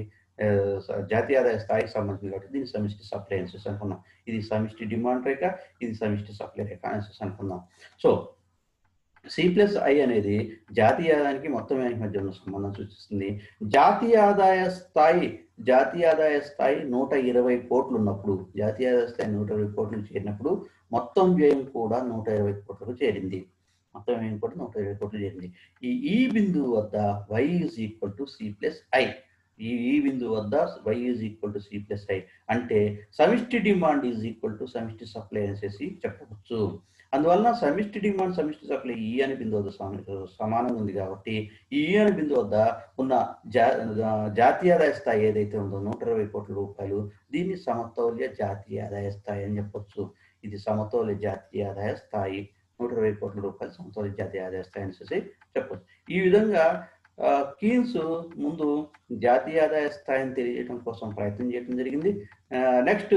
జాతీయ ఆదాయ స్థాయికి సంబంధించింది కాబట్టి దీన్ని సమిష్టి సప్లై అనేసి అనుకున్నాం. ఇది సమిష్టి డిమాండ్ రేఖ, ఇది సమిష్టి సప్లై రేఖ అనేసి అనుకున్నాం. సో C+I అనేది జాతీయ ఆదాయానికి మొత్తం వ్యయానికి మధ్య ఉన్న సంబంధం సూచిస్తుంది. జాతీయ ఆదాయ స్థాయి 120 కోట్లు ఉన్నప్పుడు, జాతీయ ఆదాయ స్థాయి 120 కోట్లు చేరినప్పుడు మొత్తం వ్యయం కూడా 120 కోట్లకు చేరింది. మొత్తం వ్యయం కూడా 120 కోట్లు చేరింది. ఈ బిందువు వద్ద Y is equal to C+I. ఈ బిందువు వద్ద Y is equal to C+I అంటే సమిష్టి డిమాండ్ ఈజ్ ఈక్వల్ టు సమిష్టి సప్లై అనేసి చెప్పవచ్చు. అందువలన సమిష్టి డిమాండ్ సమిష్టి సప్లై ఈ అనే బిందువు వద్ద సమానంగా ఉంది కాబట్టి ఈ అనే బిందువు వద్ద ఉన్న జాతీయ ఆదాయ స్థాయి ఏదైతే ఉందో 120 కోట్ల రూపాయలు, దీన్ని సమతౌల్య జాతీయ ఆదాయ స్థాయి అని చెప్పొచ్చు. ఇది సమతౌల్య జాతీయ ఆదాయ స్థాయి, 120 కోట్ల రూపాయలు సమతౌల్య జాతీయ ఆదాయ స్థాయి అనేసి చెప్పొచ్చు. ఈ విధంగా కీన్స్ ముందు జాతీయ ఆదాయ స్థాయిని తెలియజేయడం కోసం ప్రయత్నం చేయడం జరిగింది. నెక్స్ట్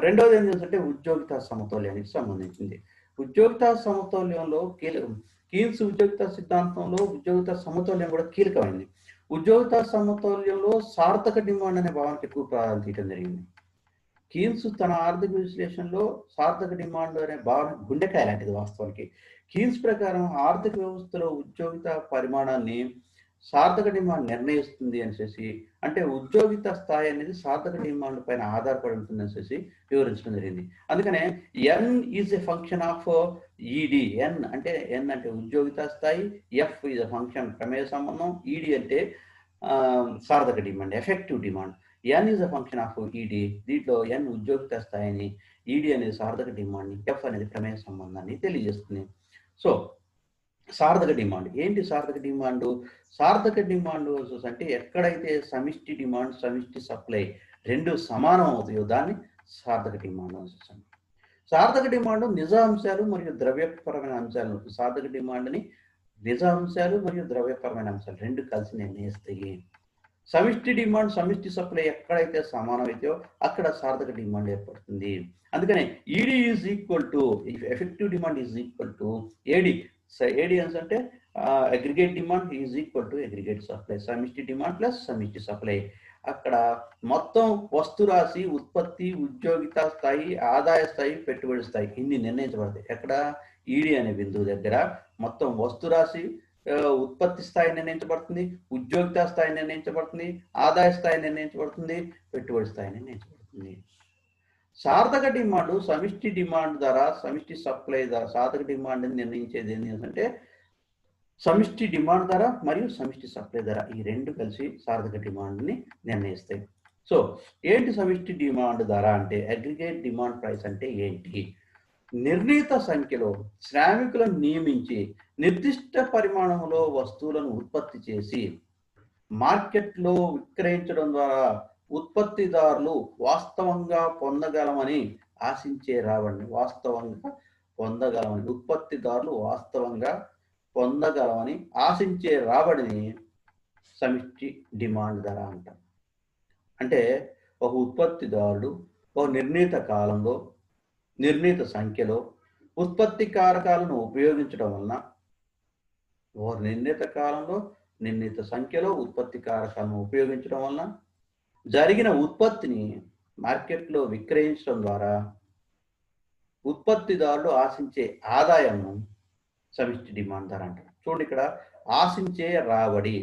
రెండవది ఏంటంటే ఉద్యోగిత సమతౌల్యానికి సంబంధించింది. ఉద్యోగిత సమతౌల్యంలో కీన్స్ ఉద్యోగిత సిద్ధాంతంలో ఉద్యోగిత సమతౌల్యం కూడా కీలకమైంది. ఉద్యోగిత సమతౌల్యంలో సార్థక డిమాండ్ అనే భావనకి ఎక్కువ ప్రాధాన్యత ఇవ్వడం జరిగింది. కీన్స్ తన ఆర్థిక విశ్లేషణలో సార్థక డిమాండ్ అనే భావన గుండెకాయ లాంటిది. వాస్తవానికి కీన్స్ ప్రకారం ఆర్థిక వ్యవస్థలో ఉద్యోగిత పరిమాణాన్ని సార్థక డిమాండ్ నిర్ణయిస్తుంది అనేసి, అంటే ఉద్యోగిత స్థాయి అనేది సార్థక డిమాండ్ పైన ఆధారపడి ఉంటుంది అనేసి వివరించడం జరిగింది. అందుకనే N is a function of ED. N అంటే ఉద్యోగిత స్థాయి, F ఈజ్ ఎ ఫంక్షన్ ప్రమేయ సంబంధం, ED అంటే సార్థక demand, effective demand. N is a function of ED. దీంట్లో N ఉద్యోగిత స్థాయిని, ED అనేది సార్థక డిమాండ్ని, F అనేది ప్రమేయ సంబంధాన్ని తెలియజేస్తుంది. సో సార్థక డిమాండ్ ఏంటి? సార్థక డిమాండ్ అంటే ఎక్కడైతే సమిష్టి డిమాండ్ సమిష్టి సప్లై రెండు సమానం అవుతాయో దాన్ని సార్థక డిమాండ్ అని. సార్థక డిమాండ్ నిజ అంశాలు మరియు ద్రవ్యపరమైన అంశాలు, సార్థక డిమాండ్ని నిజ అంశాలు మరియు ద్రవ్యపరమైన అంశాలు రెండు కలిసి నిర్ణయిస్తాయి. సమిష్టి డిమాండ్ సమిష్టి సప్లై ఎక్కడైతే సమానం అవుతాయో అక్కడ సార్థక డిమాండ్ ఏర్పడుతుంది. అందుకనే ED is equal to effective demand is equal to AD. AD అంటే aggregate demand is equal to aggregate supply. సమిష్టి డిమాండ్ ప్లస్ సమిష్టి సప్లై. అక్కడ మొత్తం వస్తు రాశి, ఉత్పత్తి, ఉద్యోగిత స్థాయి, ఆదాయ స్థాయి, పెట్టుబడి స్థాయి ఇన్ని నిర్ణయించబడతాయి. ఎక్కడ? ED అనే బిందువు దగ్గర మొత్తం వస్తు రాశి, ఉత్పత్తి స్థాయి నిర్ణయించబడుతుంది, ఉద్యోగిత స్థాయి నిర్ణయించబడుతుంది, ఆదాయ స్థాయి నిర్ణయించబడుతుంది, పెట్టుబడి స్థాయి నిర్ణయించబడుతుంది. సార్థక డిమాండ్ సమిష్టి డిమాండ్ ద్వారా సమిష్టి సప్లై ద్వారా సార్థక డిమాండ్ నిర్ణయించేది ఏంటంటే సమిష్టి డిమాండ్ ధర మరియు సమిష్టి సప్లై ధర ఈ రెండు కలిసి సార్థక డిమాండ్ని నిర్ణయిస్తాయి. సో ఏంటి సమిష్టి డిమాండ్ ధర అంటే? అగ్రిగేట్ డిమాండ్ ప్రైస్ అంటే ఏంటి? నిర్ణీత సంఖ్యలో శ్రామికులను నియమించి నిర్దిష్ట పరిమాణంలో వస్తువులను ఉత్పత్తి చేసి మార్కెట్లో విక్రయించడం ద్వారా ఉత్పత్తిదారులు వాస్తవంగా పొందగలమని ఆశించే రాబడిని, ఉత్పత్తిదారులు వాస్తవంగా పొందగలమని ఆశించే రాబడిని సమిష్టి డిమాండ్ ధర అంటారు. అంటే ఒక ఉత్పత్తిదారుడు ఒక నిర్ణీత కాలంలో నిర్ణీత సంఖ్యలో ఉత్పత్తి కారకాలను ఉపయోగించడం వలన ఒక నిర్ణీత కాలంలో నిర్ణీత సంఖ్యలో ఉత్పత్తి కారకాలను ఉపయోగించడం వలన జరిగిన ఉత్పత్తిని మార్కెట్లో విక్రయించడం ద్వారా ఉత్పత్తిదారుడు ఆశించే ఆదాయంను సమిష్టి డిమాండ్ ధర అంటారు. చూడండి, ఇక్కడ ఆశించే రాబడి,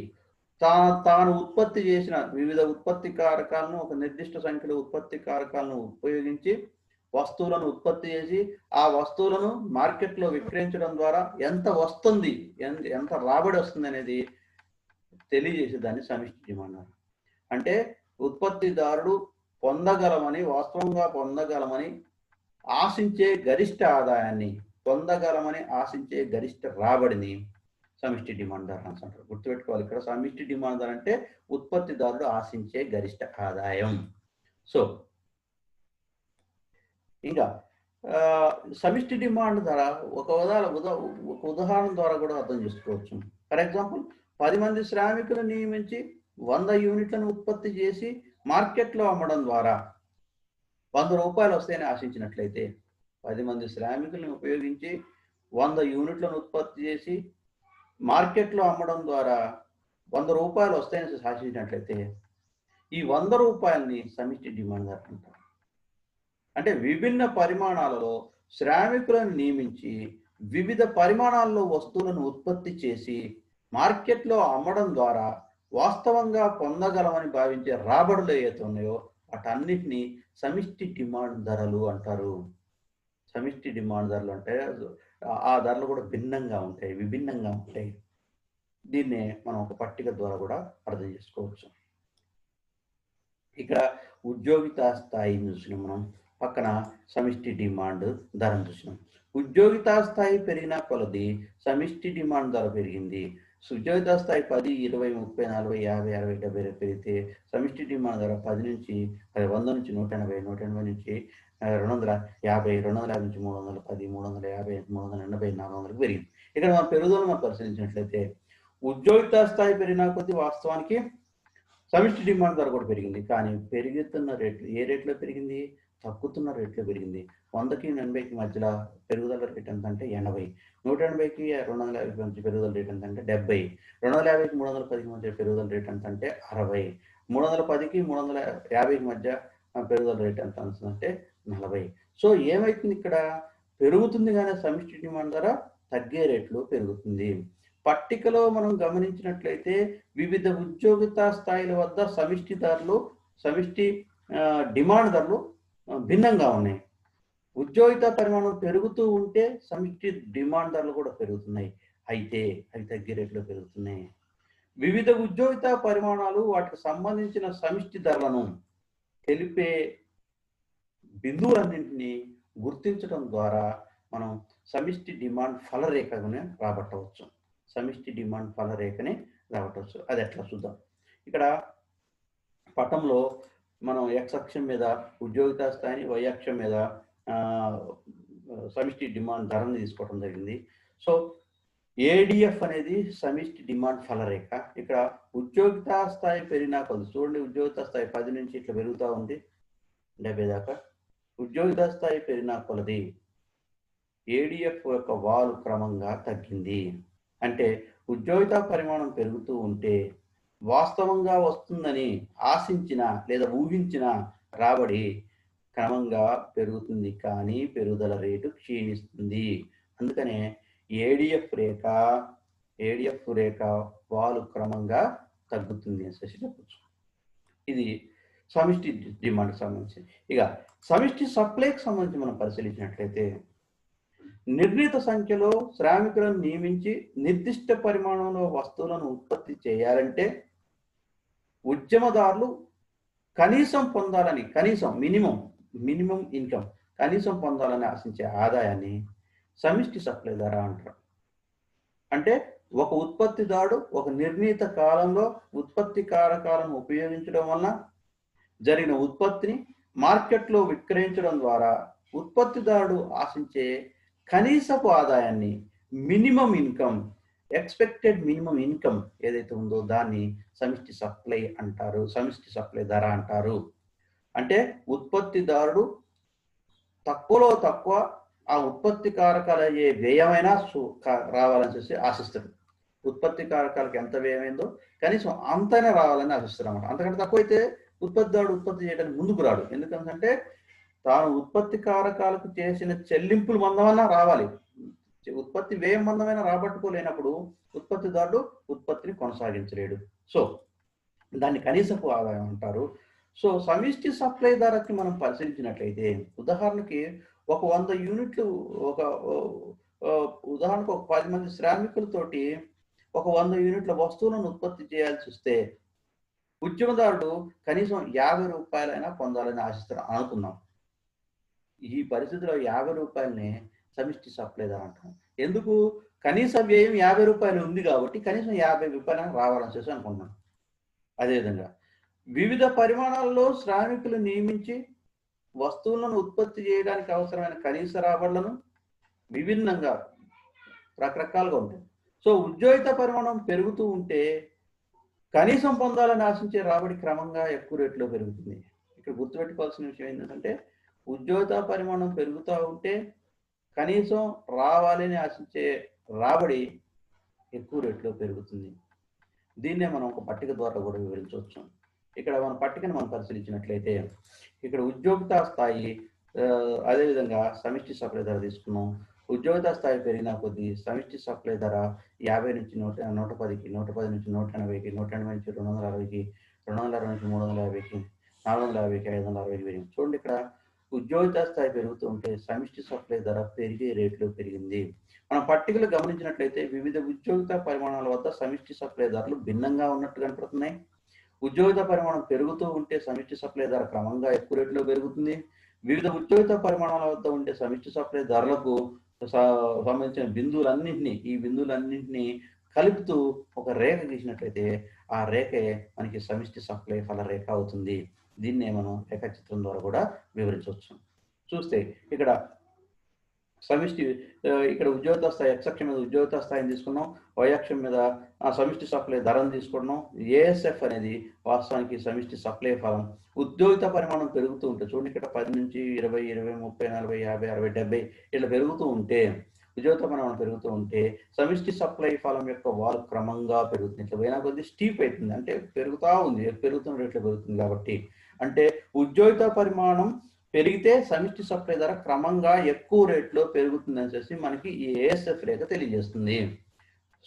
తాను ఉత్పత్తి చేసిన వివిధ ఉత్పత్తి కారకాలను ఒక నిర్దిష్ట సంఖ్యలో ఉత్పత్తి కారకాలను ఉపయోగించి వస్తువులను ఉత్పత్తి చేసి ఆ వస్తువులను మార్కెట్లో విక్రయించడం ద్వారా ఎంత వస్తుంది, ఎంత రాబడి వస్తుంది అనేది తెలియజేసే దాన్ని సమిష్టి డిమాండ్ ధర. అంటే ఉత్పత్తిదారుడు వాస్తవంగా పొందగలమని ఆశించే గరిష్ట ఆదాయాన్ని, పొందగలమని ఆశించే గరిష్ట రాబడిని సమిష్టి డిమాండ్ ధర అంటారు. గుర్తుపెట్టుకోవాలి, ఇక్కడ సమిష్టి డిమాండ్ ధర అంటే ఉత్పత్తిదారుడు ఆశించే గరిష్ట ఆదాయం. సో ఇంకా సమిష్టి డిమాండ్ ధర ఒక ఉదాహరణ ద్వారా కూడా అర్థం చేసుకోవచ్చు. ఫర్ ఎగ్జాంపుల్, 10 మంది శ్రామికులను నియమించి 100 యూనిట్లను ఉత్పత్తి చేసి మార్కెట్లో అమ్మడం ద్వారా 100 రూపాయలు వస్తాయని ఆశించినట్లయితే, 10 మంది శ్రామికులను ఉపయోగించి 100 యూనిట్లను ఉత్పత్తి చేసి మార్కెట్లో అమ్మడం ద్వారా 100 రూపాయలు వస్తాయని ఆశించినట్లయితే ఈ 100 రూపాయలని సమిష్టి డిమాండ్ ధర అంటారు. అంటే విభిన్న పరిమాణాలలో శ్రామికులను నియమించి వివిధ పరిమాణాల్లో వస్తువులను ఉత్పత్తి చేసి మార్కెట్లో అమ్మడం ద్వారా వాస్తవంగా పొందగలమని భావించే రాబడులు ఏవైతే ఉన్నాయో వాటన్నిటినీ సమిష్టి డిమాండ్ ధరలు అంటారు. సమిష్టి డిమాండ్ ధరలు అంటే ఆ ధరలు కూడా భిన్నంగా ఉంటాయి, విభిన్నంగా ఉంటాయి. దీన్నే మనం ఒక పట్టిక ద్వారా కూడా అర్థం చేసుకోవచ్చు. ఇక్కడ ఉద్యోగితా స్థాయిని చూసినాం, మనం పక్కన సమిష్టి డిమాండ్ ధరను చూసినాం. ఉద్యోగితా స్థాయి పెరిగిన కొలది సమిష్టి డిమాండ్ ధర పెరిగింది. ఉద్యోగితా స్థాయి 10, 20, 30, 40, 50, 60, 70 పెరిగితే సమిష్టి డిమాండ్ ధర 100 నుంచి 180, 180 నుంచి 250, 250 నుంచి 310, 350, 380, 400 పెరిగింది. ఇక్కడ మన పెరుగుదలను మనం పరిశీలించినట్లయితే ఉద్యోగితా స్థాయి పెరిగిన కొద్ది వాస్తవానికి సమిష్టి డిమాండ్ ధర కూడా పెరిగింది. కానీ పెరుగుతున్న రేట్లు ఏ రేట్లో పెరిగింది? తగ్గుతున్న రేట్లో పెరిగింది. 100కి 80కి మధ్యలో పెరుగుదల రేట్ ఎంత అంటే 80, 180కి 250 మధ్య పెరుగుదల రేట్ ఎంత అంటే 70, 250కి 310కి మధ్య పెరుగుదల రేట్ ఎంత అంటే 60, 310కి 350కి మధ్య పెరుగుదల రేట్ ఎంత అంటే 40. సో ఏమైతుంది, ఇక్కడ పెరుగుతుంది కానీ సమిష్టి డిమాండ్ ధర తగ్గే రేట్లో పెరుగుతుంది. పట్టికలో మనం గమనించినట్లయితే వివిధ ఉద్యోగితా స్థాయిల వద్ద సమిష్టి డిమాండ్ ధరలు భిన్నంగా ఉన్నాయి. ఉద్యోగితా పరిమాణం పెరుగుతూ ఉంటే సమిష్టి డిమాండ్ ధరలు కూడా పెరుగుతున్నాయి, అయితే అవి తగ్గే రేట్లో పెరుగుతున్నాయి. వివిధ ఉద్యోగితా పరిమాణాలు వాటికి సంబంధించిన సమిష్టి ధరలను తెలిపే బిందువులన్నింటినీ గుర్తించడం ద్వారా మనం సమిష్టి డిమాండ్ ఫలరేఖని రాబట్టవచ్చు. సమిష్టి డిమాండ్ ఫలరేఖని రాబట్టవచ్చు. అది ఎట్లా చూద్దాం. ఇక్కడ పటంలో మనం x అక్షం మీద ఉద్యోగితా స్థాయిని, y అక్షం మీద సమిష్టి డిమాండ్ ధరని తీసుకోవడం జరిగింది. సో ADF అనేది సమిష్టి డిమాండ్ ఫలరేఖ. ఇక్కడ ఉద్యోగితా స్థాయి పెరిగినా కొద్ది, చూడండి ఉద్యోగితా స్థాయి 10 నుంచి ఇట్లా పెరుగుతూ ఉంది 70 దాకా. ఉద్యోగితా స్థాయి పెరిగినా కొలది ADF యొక్క వాలు క్రమంగా తగ్గింది. అంటే ఉద్యోగితా పరిమాణం పెరుగుతూ ఉంటే వాస్తవంగా వస్తుందని ఆశించిన లేదా ఊహించిన రాబడి క్రమంగా పెరుగుతుంది, కానీ పెరుగుదల రేటు క్షీణిస్తుంది. అందుకనే ADF రేఖ వాలు క్రమంగా తగ్గుతుంది అని చెప్పచ్చు. ఇది సమిష్టి డిమాండ్కి సంబంధించి. ఇక సమిష్టి సప్లైకి సంబంధించి మనం పరిశీలించినట్లయితే నిర్ణీత సంఖ్యలో శ్రామికులను నియమించి నిర్దిష్ట పరిమాణంలో వస్తువులను ఉత్పత్తి చేయాలంటే ఉద్యమదారులు కనీసం పొందాలని, మినిమం ఇన్కమ్ కనీసం పొందాలని ఆశించే ఆదాయాన్ని సమిష్టి సప్లై ధర అంటారు. అంటే ఒక ఉత్పత్తిదారుడు ఒక నిర్ణీత కాలంలో ఉత్పత్తి కారకాలను ఉపయోగించడం వలన జరిగిన ఉత్పత్తిని మార్కెట్లో విక్రయించడం ద్వారా ఉత్పత్తిదారుడు ఆశించే కనీసపు ఆదాయాన్ని, minimum income expected minimum income ఏదైతే ఉందో దాన్ని సమిష్టి సప్లై అంటారు, సమిష్టి సప్లై ధర అంటారు. అంటే ఉత్పత్తిదారుడు తక్కువలో తక్కువ ఆ ఉత్పత్తి కారకాలు అయ్యే వ్యయమైనా రావాలని చూసి ఆశిస్తాడు. ఉత్పత్తి కారకాలకు ఎంత వ్యయమైందో కనీసం అంతైనా రావాలని ఆశిస్తాడు అన్నమాట. అంతకంటే తక్కువైతే ఉత్పత్తిదారుడు ఉత్పత్తి చేయడానికి ముందుకు రాడు. ఎందుకంటే తాను ఉత్పత్తి కారకాలకు చేసిన చెల్లింపులు మందమన్నా రావాలి. ఉత్పత్తి వ్యయం మందమైనా రాబట్టుకోలేనప్పుడు ఉత్పత్తిదారుడు ఉత్పత్తిని కొనసాగించలేడు. సో దాన్ని కనీసపు ఆదాయం అంటారు. సో సమిష్టి సప్లై ధరకి మనం పరిశీలించినట్లయితే ఉదాహరణకి ఒక 100 యూనిట్లు ఉదాహరణకు ఒక 10 మంది శ్రామికులతోటి ఒక 100 యూనిట్ల వస్తువులను ఉత్పత్తి చేయాల్సి వస్తే ఉద్యమదారుడు కనీసం 50 రూపాయలైనా పొందాలని ఆశిస్తారు అనుకుందాం. ఈ పరిస్థితిలో 50 రూపాయలని సమిష్టి సప్లై ధర అంటాం. ఎందుకు? కనీస వ్యయం 50 రూపాయలు ఉంది కాబట్టి కనీసం 50 రూపాయలైనా రావాలని చేసి అనుకుంటున్నాం. అదేవిధంగా వివిధ పరిమాణాల్లో శ్రామికులు నియమించి వస్తువులను ఉత్పత్తి చేయడానికి అవసరమైన కనీస రాబడులను విభిన్నంగా రకరకాలుగా ఉంటాయి. సో ఉద్యోగిత పరిమాణం పెరుగుతూ ఉంటే కనీసం పొందాలని ఆశించే రాబడి క్రమంగా ఎక్కువ రేట్లో పెరుగుతుంది. ఇక్కడ గుర్తుపెట్టుకోవాల్సిన విషయం ఏంటంటే ఉద్యోగిత పరిమాణం పెరుగుతూ ఉంటే కనీసం రావాలని ఆశించే రాబడి ఎక్కువ రేట్లో పెరుగుతుంది. దీన్నే మనం ఒక పట్టిక ద్వారా కూడా వివరించవచ్చు. ఇక్కడ మన పట్టికను మనం పరిశీలించినట్లయితే ఇక్కడ ఉద్యోగిత స్థాయి, అదేవిధంగా సమిష్టి సప్లై ధర తీసుకున్నాం. ఉద్యోగిత స్థాయి పెరిగిన కొద్దీ సమిష్టి సప్లై ధర 50 నుంచి 110కి, 110 నుంచి 180కి, 180 నుంచి 260కి, 260 నుంచి 350కి, 450కి, 560కి పెరిగింది. చూడండి, ఇక్కడ ఉద్యోగిత స్థాయి పెరుగుతూ ఉంటే సమిష్టి సప్లై ధర పెరిగే రేట్లో పెరిగింది. మనం పట్టికలు గమనించినట్లయితే వివిధ ఉద్యోగిత పరిమాణాల వద్ద సమిష్టి సప్లై ధరలు భిన్నంగా ఉన్నట్టు కనపడుతున్నాయి. ఉద్యోగిత పరిమాణం పెరుగుతూ ఉంటే సమిష్టి సప్లై ధర క్రమంగా ఎక్కువ రేట్లో పెరుగుతుంది. వివిధ ఉద్యోగిత పరిమాణాల వద్ద ఉంటే సమిష్టి సప్లై ధరలకు సంబంధించిన ఈ బిందువులన్నింటినీ కలుపుతూ ఒక రేఖ గీసినట్లయితే ఆ రేఖే మనకి సమిష్టి సప్లై ఫల రేఖ అవుతుంది. దీన్నే మనం రేఖాచిత్రం ద్వారా కూడా వివరించవచ్చు. చూస్తే ఇక్కడ సమిష్టి, ఇక్కడ ఉద్యోగిత స్థాయి x అక్షం మీద ఉద్యోగిత స్థాయిని తీసుకున్నాం, y అక్షం మీద సమిష్టి సప్లై ధరను తీసుకున్నాం. ASF అనేది వాస్తవానికి సమిష్టి సప్లై ఫలం. ఉద్యోగిత పరిమాణం పెరుగుతూ ఉంటే చూడండి, ఇక్కడ 10 నుంచి 20, 20, 30, 40, 50, 60, 70 ఇట్లా పెరుగుతూ ఉంటే, ఉద్యోగిత పరిమాణం పెరుగుతూ ఉంటే సమిష్టి సప్లై ఫలం యొక్క వాలు క్రమంగా పెరుగుతుంది. ఇట్లా పోయినా కొద్ది స్టీప్ అవుతుంది, అంటే పెరుగుతూ ఉంది, పెరుగుతున్న రేట్లో పెరుగుతుంది. కాబట్టి అంటే ఉద్యోగిత పరిమాణం పెరిగితే సమిష్టి సప్లై ధర క్రమంగా ఎక్కువ రేట్లో పెరుగుతుందని చెప్పి మనకి ఈ ASF రేఖ తెలియజేస్తుంది.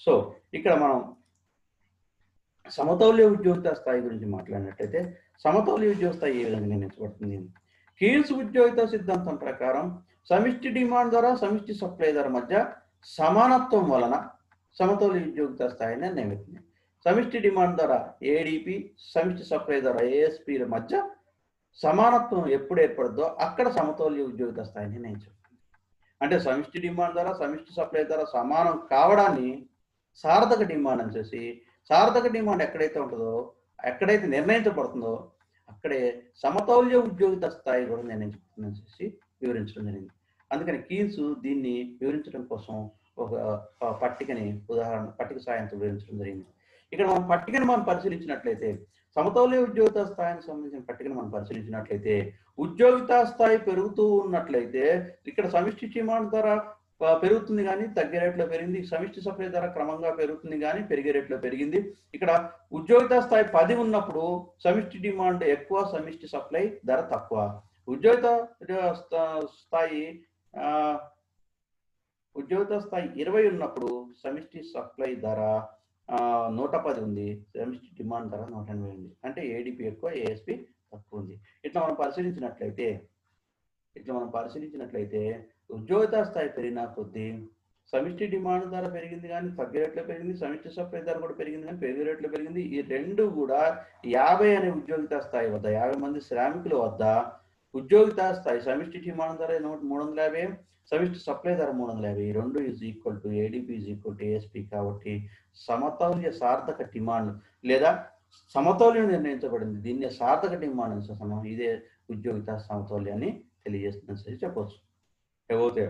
సో ఇక్కడ మనం సమతౌల్య ఉద్యోగిత స్థాయి గురించి మాట్లాడినట్లయితే సమతౌల్య ఉద్యోగ స్థాయి ఏ విధంగా నిర్ణయించబడుతుంది? కీన్స్ ఉద్యోగిత సిద్ధాంతం ప్రకారం సమిష్టి డిమాండ్ ధర సమిష్టి సప్లై ధర మధ్య సమానత్వం వలన సమతౌల్య ఉద్యోగిత స్థాయి నిర్ణయిస్తుంది. సమిష్టి డిమాండ్ ధర ADP, సమిష్టి సప్లై ధర ASP ల మధ్య సమానత్వం ఎప్పుడు ఏర్పడుతుందో అక్కడ సమతౌల్య ఉద్యోగిత స్థాయిని నిర్ణయించబడుతుంది. అంటే సమిష్టి డిమాండ్ ధర సమిష్టి సప్లై ధర సమానం కావడాన్ని సార్థక డిమాండ్ అని చేసి, సార్థక డిమాండ్ ఎక్కడైతే ఉంటుందో, ఎక్కడైతే నిర్ణయించబడుతుందో అక్కడే సమతౌల్య ఉద్యోగిత స్థాయి కూడా నిర్ణయించబడుతుందని చేసి వివరించడం జరిగింది. అందుకని కీన్స్ దీన్ని వివరించడం కోసం ఒక పట్టికని పట్టిక సాయంతో వివరించడం జరిగింది. ఇక్కడ మనం పట్టికను పరిశీలించినట్లయితే సమతౌల్య ఉద్యోగిత స్థాయికి సంబంధించిన పట్టికను మనం పరిశీలించినట్లయితే ఉద్యోగిత స్థాయి పెరుగుతూ ఉన్నట్లయితే ఇక్కడ సమిష్టి డిమాండ్ ధర పెరుగుతుంది కానీ తగ్గే రేట్లో పెరిగింది, సమిష్టి సప్లై ధర క్రమంగా పెరుగుతుంది కానీ పెరిగే రేట్లో పెరిగింది. ఇక్కడ ఉద్యోగిత స్థాయి 10 ఉన్నప్పుడు సమిష్టి డిమాండ్ ఎక్కువ, సమిష్టి సప్లై ధర తక్కువ. ఉద్యోగిత స్థాయి 20 ఉన్నప్పుడు సమిష్టి సప్లై ధర 110 ఉంది, సమిష్టి డిమాండ్ ధర 180 ఉంది. అంటే ADP ఎక్కువ, ASP తక్కువ ఉంది. ఇట్లా మనం పరిశీలించినట్లయితే ఉద్యోగిత స్థాయి పెరిగిన కొద్దీ సమిష్టి డిమాండ్ ధర పెరిగింది కానీ తగ్గే రేట్లో పెరిగింది, సమిష్టి సప్లై ధర కూడా పెరిగింది కానీ పెరిగే రేట్లో పెరిగింది. ఈ రెండు కూడా 50 అనే ఉద్యోగిత స్థాయి వద్ద, 50 మంది శ్రామికుల వద్ద ఉద్యోగిత స్థాయి సమిష్టి డిమాండ్ ధర 350, సమిష్టి సప్లై ధర 350, 2 = ADP = ASP. కాబట్టి సమతౌల్య సార్థక డిమాండ్ లేదా సమతౌల్యం నిర్ణయించబడింది. దీన్ని సార్థక డిమాండ్ అని మనం ఇదే ఉద్యోగిత సమతౌల్యాన్ని తెలియజేస్తుందని చెప్పవచ్చు. లేకపోతే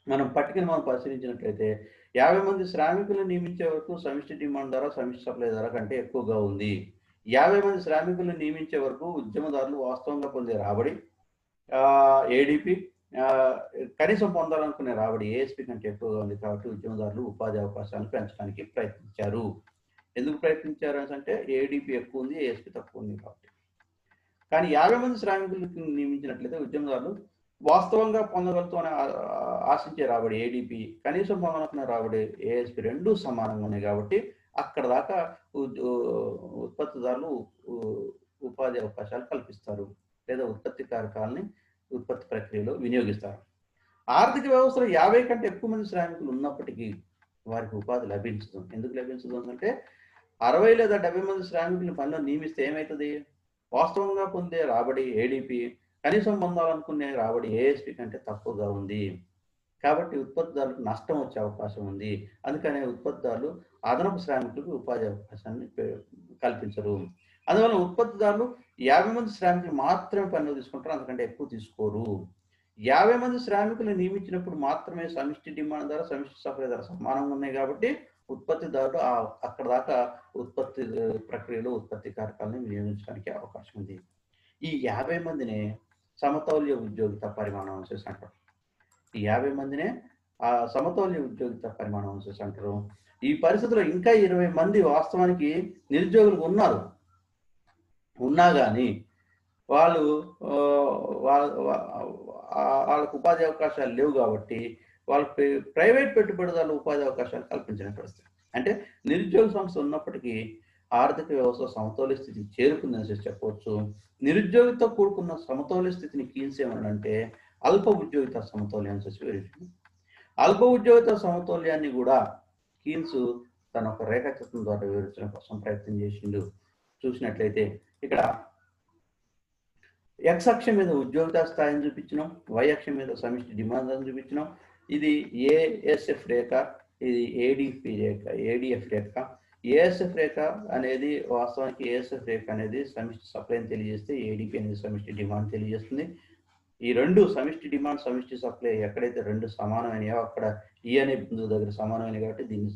మనం పట్టికను పరిశీలించినట్లయితే 50 మంది శ్రామికులను నియమించే వరకు సమిష్టి డిమాండ్ ధర సమిష్టి సప్లై ధర కంటే ఎక్కువగా ఉంది. 50 మంది శ్రామికులను నియమించే వరకు ఉద్యమదారులు వాస్తవంగా పొందే రాబడి ఏడీపీ కనీసం పొందాలనుకునే రాబడి ఏఎస్పీ కంటే ఎక్కువగా ఉంది. కాబట్టి ఉద్యమదారులు ఉపాధి అవకాశాలను పెంచడానికి ప్రయత్నించారు. ఎందుకు ప్రయత్నించారు అంటే ఏడీపీ ఎక్కువ ఉంది, ఏఎస్పీ తక్కువ ఉంది కాబట్టి. కానీ 50 మంది శ్రామికులకు నియమించినట్లయితే ఉద్యమదారులు వాస్తవంగా పొందగలుగుతామని ఆశించే రాబడి ఏడీపీ, కనీసం పొందాలనుకునే రాబడి ఏఎస్పీ రెండూ సమానంగా ఉన్నాయి. కాబట్టి అక్కడ దాకా ఉత్పత్తిదారులు ఉపాధి అవకాశాలు కల్పిస్తారు లేదా ఉత్పత్తి కారకాలని ఉత్పత్తి ప్రక్రియలో వినియోగిస్తారు. ఆర్థిక వ్యవస్థలో 50 కంటే ఎక్కువ మంది శ్రామికులు ఉన్నప్పటికీ వారికి ఉపాధి లభించదు. ఎందుకు లభించదు అంటే 60 లేదా 70 మంది శ్రామికులు పనిలో నియమిస్తే ఏమవుతుంది? వాస్తవంగా పొందే రాబడి ఏడీపీ, కనీసం పొందాలనుకునే రాబడి ఏఎస్పీ కంటే తక్కువగా ఉంది. కాబట్టి ఉత్పత్తిదారులకు నష్టం వచ్చే అవకాశం ఉంది. అందుకనే ఉత్పత్తిదారులు అదనపు శ్రామికులకు ఉపాధి అవకాశాన్ని కల్పించరు. అందువల్ల ఉత్పత్తిదారులు 50 మంది శ్రామికులు మాత్రమే పనిలో తీసుకుంటారు, అందుకంటే ఎక్కువ తీసుకోరు. 50 మంది శ్రామికులు నియమించినప్పుడు మాత్రమే సమిష్టి డిమాండ్ ధర సమిష్టి సప్లై ధర సమానంగా ఉన్నాయి. కాబట్టి ఉత్పత్తిదారుడు అక్కడ దాకా ఉత్పత్తి ప్రక్రియలో ఉత్పత్తి కారకాలను వినియోగించడానికి అవకాశం ఉంది. ఈ 50 మందినే సమతౌల్య ఉద్యోగిత పరిమాణం అంశేసి అంటారు. ఈ 50 మందినే సమతౌల్య ఉద్యోగిత పరిమాణం అంశేసి అంటారు. ఈ పరిస్థితిలో ఇంకా 20 మంది వాస్తవానికి నిరుద్యోగులు ఉన్నా కానీ వాళ్ళకు ఉపాధి అవకాశాలు లేవు. కాబట్టి వాళ్ళకి ప్రైవేట్ పెట్టుబడిదారులు ఉపాధి అవకాశాలు కల్పించిన పరిస్థితి. అంటే నిరుద్యోగ సంస్థ ఉన్నప్పటికీ ఆర్థిక వ్యవస్థ సమతౌల్య స్థితికి చేరుకుందని చెప్పవచ్చు. నిరుద్యోగితో కూడుకున్న సమతౌల్య స్థితిని కీన్స్ ఏమనంటే అల్ప ఉద్యోగిత సమతౌల్యం అని వివరించింది. అల్ప ఉద్యోగిత సమతౌల్యాన్ని కూడా కీన్స్ తన ఒక రేఖాచిత్రం ద్వారా వివరించడం కోసం ప్రయత్నం చేసిండు. చూసినట్లయితే ఇక్కడ ఎక్స్ అక్షం మీద ఉద్యోగిత స్థాయిని చూపించినాం, వై అక్షం మీద సమిష్టి డిమాండ్ అని చూపించినాం. ఇది ఏఎస్ఎఫ్ రేఖ, ఇది ఏడిఎఫ్ రేఖ. ఏఎస్ఎఫ్ రేఖ అనేది వాస్తవానికి ఏఎస్ఎఫ్ రేఖ అనేది సమిష్టి సప్లైని తెలియజేస్తే, ఏడిపి అనేది సమిష్టి డిమాండ్ తెలియజేస్తుంది. ఈ రెండు సమిష్టి డిమాండ్ సమిష్టి సప్లై ఎక్కడైతే రెండు సమానమైనయో అక్కడ ఈ అనే బిందువు దగ్గర సమానమైనవి. కాబట్టి దీన్ని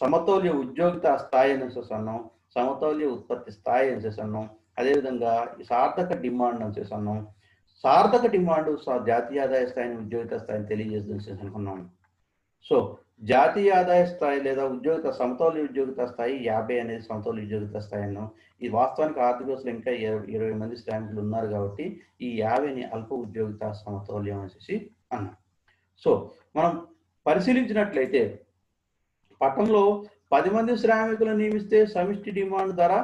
సమతౌల్య ఉద్యోగిత స్థాయి అని అన్నాం, సమతౌల్య ఉత్పత్తి స్థాయి అని అన్నాం. అదేవిధంగా సార్థక డిమాండ్ అని అన్నాం. సార్థక డిమాండ్ జాతీయ ఆదాయ స్థాయిని ఉద్యోగిత స్థాయిని తెలియజేస్తుంది అనుకున్నాం. సో జాతీయ ఆదాయ స్థాయి లేదా ఉద్యోగిత సమతౌల్య ఉద్యోగిత స్థాయి 50 అనేది సమతౌల్య ఉద్యోగిత స్థాయి అన్నాం. ఈ వాస్తవానికి ఆర్థిక వ్యవస్థలో ఇంకా 20 మంది శ్రామికులు ఉన్నారు కాబట్టి ఈ 50ని అల్ప ఉద్యోగిత సమతౌల్యం అనేసి అన్నాం. సో మనం పరిశీలించినట్లయితే పట్టణంలో 10 మంది శ్రామికులను నియమిస్తే సమిష్టి డిమాండ్ ధర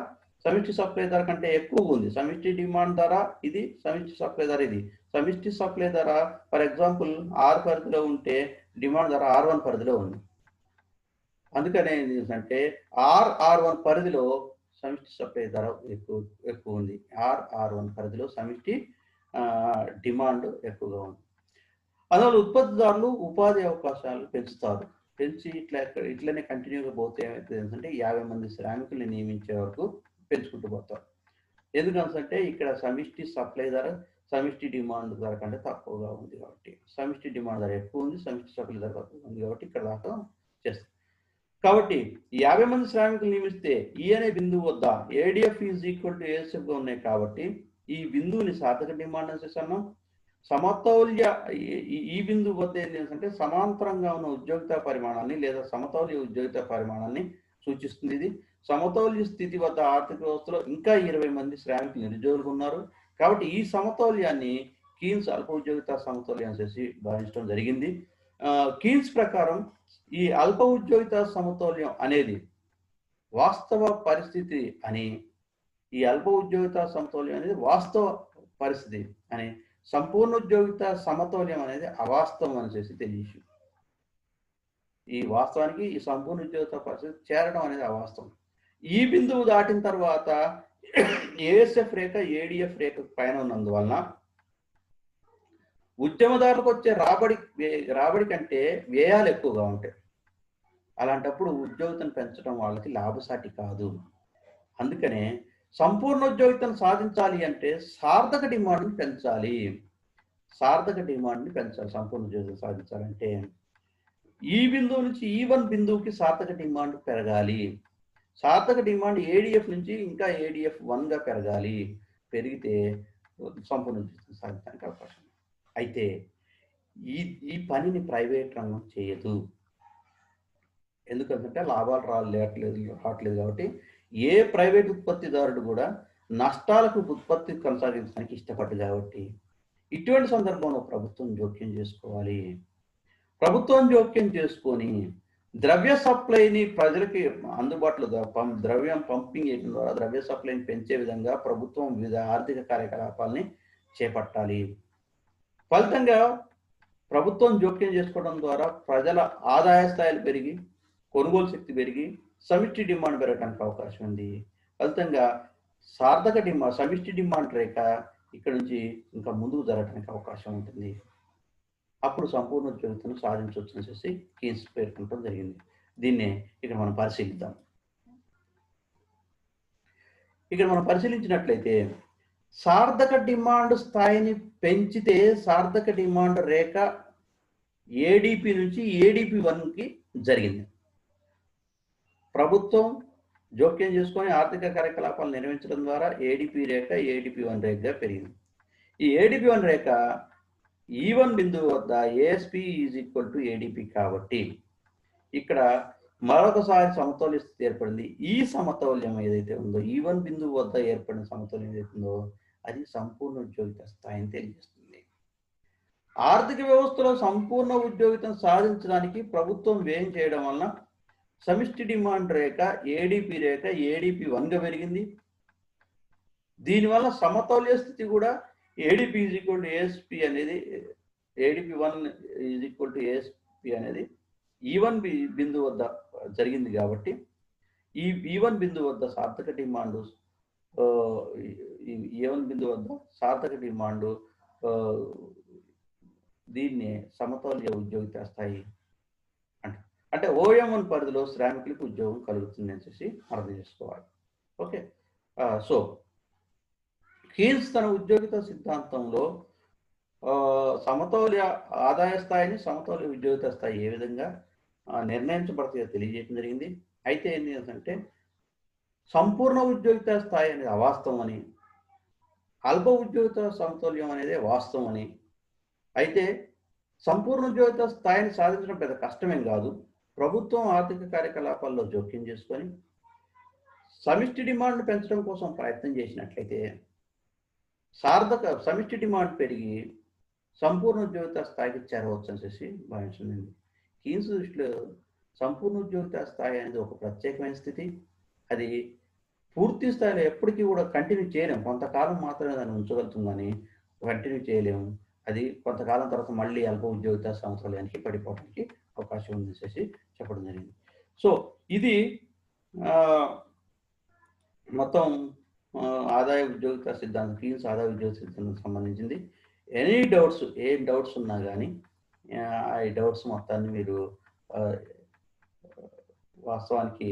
సమిష్టి సప్లై ధర కంటే ఎక్కువగా ఉంది. సమిష్టి డిమాండ్ ధర ఇది, సమిష్టి సప్లై ధర ఇది. సమిష్టి సప్లై ధర ఫర్ ఎగ్జాంపుల్ R పరిధిలో ఉంటే డిమాండ్ ధర R1 పరిధిలో ఉంది. అందుకనే ఏంటంటే R1 పరిధిలో సమిష్టి సప్లై ధర ఎక్కువ ఉంది. R1 పరిధిలో సమిష్టి డిమాండ్ ఎక్కువగా ఉంది. అందువల్ల ఉత్పత్తిదారులు ఉపాధి అవకాశాలు పెంచుతారు. పెంచి ఇట్లనే కంటిన్యూగా పోతే ఏమవుతుంది ఏంటంటే 50 మంది శ్రామికుల్ని నియమించే వరకు పెంచుకుంటూ పోతారు. ఎందుకంటే ఇక్కడ సమిష్టి సప్లై ధర సమిష్టి డిమాండ్ ధర కంటే తక్కువగా ఉంది. కాబట్టి సమిష్టి డిమాండ్ ధర ఎక్కువ ఉంది, సమిష్టి సప్లై ధర తక్కువ ఉంది. కాబట్టి ఇక్కడ దాకా చేస్తారు. కాబట్టి 50 మంది శ్రామికులు నియమిస్తే ఈ అనే బిందువు వద్ద ADF is equal to ASF గా ఉన్నాయి. కాబట్టి ఈ బిందువుని సార్థక డిమాండ్ అని చేస్తున్నాం. సమతౌల్య ఈ బిందువు వద్ద ఏంటంటే సమాంతరంగా ఉన్న ఉద్యోగిత పరిమాణాన్ని లేదా సమతౌల్య ఉద్యోగిత పరిమాణాన్ని సూచిస్తుంది. ఇది సమతౌల్య స్థితి వద్ద ఆర్థిక వ్యవస్థలో ఇంకా 20 మంది శ్రామికులు నిరుద్యోగులు ఉన్నారు. కాబట్టి ఈ సమతౌల్యాన్ని కీన్స్ అల్ప ఉద్యోగిత సమతౌల్యం అనేసి భావించడం జరిగింది. కీన్స్ ప్రకారం ఈ అల్ప ఉద్యోగిత సమతౌల్యం అనేది వాస్తవ పరిస్థితి అని, ఈ అల్ప ఉద్యోగిత సమతౌల్యం అనేది వాస్తవ పరిస్థితి అని, సంపూర్ణ ఉద్యోగిత సమతౌల్యం అనేది అవాస్తవం అనేసి తెలియదు. ఈ వాస్తవానికి ఈ సంపూర్ణ ఉద్యోగిత పరిస్థితి చేరడం అనేది అవాస్తవం. ఈ బిందువు దాటిన తర్వాత ఏఎస్ఎఫ్ రేఖ ఏడిఎఫ్ రేఖ పైన ఉన్నందువలన ఉద్యమదారులకు వచ్చే రాబడి కంటే వ్యయాలు ఎక్కువగా ఉంటాయి. అలాంటప్పుడు ఉద్యోగితను పెంచడం వాళ్ళకి లాభసాటి కాదు. అందుకనే సంపూర్ణ ఉద్యోగితను సాధించాలి అంటే సార్థక డిమాండ్ని పెంచాలి. సంపూర్ణ ఉద్యోగితను సాధించాలంటే ఈ బిందువు నుంచి ఈ1 బిందువుకి సార్థక డిమాండ్ పెరగాలి. సార్థక డిమాండ్ ఏడీఎఫ్ నుంచి ఇంకా ఏడీఎఫ్ 1గా పెరగాలి. పెరిగితే సంపూర్ణ ఉద్యోగం సాధించడానికి అవకాశం ఉంది. అయితే ఈ ఈ పనిని ప్రైవేట్ రంగం చేయదు. ఎందుకంటే లాభాలు రావట్లేదు కాబట్టి ఏ ప్రైవేట్ ఉత్పత్తిదారుడు కూడా నష్టాలకు ఉత్పత్తి కొనసాగించడానికి ఇష్టపడదు కాబట్టి ఇటువంటి సందర్భంలో ప్రభుత్వం జోక్యం చేసుకోవాలి. ప్రభుత్వం జోక్యం చేసుకొని ద్రవ్య సప్లైని ప్రజలకి అందుబాటులో ద్రవ్యం పంపింగ్ చేయడం ద్వారా ద్రవ్య సప్లైని పెంచే విధంగా ప్రభుత్వం వివిధ ఆర్థిక కార్యకలాపాలని చేపట్టాలి. ఫలితంగా ప్రభుత్వం జోక్యం చేసుకోవడం ద్వారా ప్రజల ఆదాయ స్థాయిలు పెరిగి కొనుగోలు శక్తి పెరిగి సమిష్టి డిమాండ్ పెరగడానికి అవకాశం ఉంది. ఫలితంగా సమిష్టి డిమాండ్ రేఖ ఇక్కడ నుంచి ఇంకా ముందుకు జరగడానికి అవకాశం ఉంటుంది. అప్పుడు సంపూర్ణ ఉద్యోగితను సాధించవచ్చు అనేసి కీన్స్ పేర్కొనడం జరిగింది. దీన్నే ఇక్కడ మనం పరిశీలిద్దాం. ఇక్కడ మనం పరిశీలించినట్లయితే సార్థక డిమాండ్ స్థాయిని పెంచితే సార్థక డిమాండ్ రేఖ ఏడిపి నుంచి ఏడిపి 1కి జరిగింది. ప్రభుత్వం జోక్యం చేసుకొని ఆర్థిక కార్యకలాపాలు నిర్వహించడం ద్వారా ఏడిపి రేఖ ఏడిపి 1 రేఖగా పెరిగింది. ఈ ఏడిపి 1 రేఖ ఈ1 బిందువు వద్ద ASP is equal to ADP కాబట్టి ఇక్కడ మరొకసారి సమతౌల్య స్థితి ఏర్పడింది. ఈ సమతౌల్యం ఏదైతే ఉందో ఈ1 బిందువు వద్ద ఏర్పడిన సమతౌల్యం ఏదైతే ఉందో అది సంపూర్ణ ఉద్యోగిత స్థాయిని తెలియజేస్తుంది. ఆర్థిక వ్యవస్థలో సంపూర్ణ ఉద్యోగితం సాధించడానికి ప్రభుత్వం వ్యయం చేయడం వలన సమిష్టి డిమాండ్ రేఖ ఏడిపి రేఖ ఏడిపి 1గా పెరిగింది. దీనివల్ల సమతౌల్య స్థితి కూడా ADP is equal to ASP అనేది ADP 1 is equal to ASP అనేది ఈ1 బిందువు వద్ద జరిగింది కాబట్టి ఈ ఈ1 బిందువు వద్ద సార్థక డిమాండ్ ఏ1 బిందువు వద్ద సార్థక డిమాండ్ దీన్ని సమతౌల్య ఉద్యోగిత స్థాయి అంటే ఓఎం1 పరిధిలో శ్రామికులకు ఉద్యోగం కలుగుతుంది అనేసి అర్థం చేసుకోవాలి. ఓకే, సో కీన్స్ తన ఉద్యోగిత సిద్ధాంతంలో సమతౌల్య ఆదాయ స్థాయిని సమతౌల్య ఉద్యోగిత స్థాయి ఏ విధంగా నిర్ణయించబడుతుందో తెలియజేయడం జరిగింది. అయితే ఏంటంటే సంపూర్ణ ఉద్యోగిత స్థాయి అనేది అవాస్తవం అని, అల్ప ఉద్యోగిత సమతౌల్యం అనేది వాస్తవం అని, అయితే సంపూర్ణ ఉద్యోగిత స్థాయిని సాధించడం పెద్ద కష్టమేం కాదు. ప్రభుత్వం ఆర్థిక కార్యకలాపాల్లో జోక్యం చేసుకొని సమిష్టి డిమాండ్ పెంచడం కోసం ప్రయత్నం చేసినట్లయితే సమిష్టి డిమాండ్ పెరిగి సంపూర్ణ ఉద్యోగిత స్థాయికి చేరవచ్చు అనేసి భావించింది. కీన్స్ దృష్టిలో సంపూర్ణ ఉద్యోగిత స్థాయి అనేది ఒక ప్రత్యేకమైన స్థితి. అది పూర్తి స్థాయిలో ఎప్పటికీ కూడా కంటిన్యూ చేయలేము. కొంతకాలం మాత్రమే దాన్ని ఉంచగలుగుతుందని కంటిన్యూ చేయలేము. అది కొంతకాలం తర్వాత మళ్ళీ అల్ప ఉద్యోగిత సమతౌల్యానికి పడిపోవడానికి అవకాశం ఉంది అనేసి చెప్పడం జరిగింది. సో ఇది మొత్తం ఆదాయ ఉద్యోగిత సిద్ధాంతం కీన్స్ ఆదాయ ఉద్యోగ సిద్ధాంతం సంబంధించింది. ఏం డౌట్స్ ఉన్నా కానీ ఆ డౌట్స్ మొత్తాన్ని మీరు వాస్తవానికి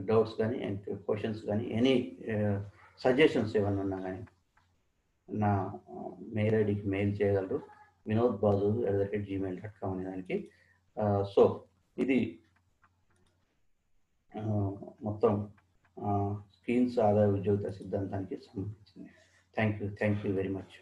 డౌట్స్ కానీ క్వశ్చన్స్ కానీ ఎనీ సజెషన్స్ ఏమన్నా ఉన్నా కానీ నా మెయిల్ ఐడికి మెయిల్ చేయగలరు, vinodbazu@gmail.com అనే దానికి. సో ఇది మొత్తం కీన్స్ ఆదాయ ఉద్యోగిత సిద్ధాంతానికి సంబంధించింది. Thank you very much.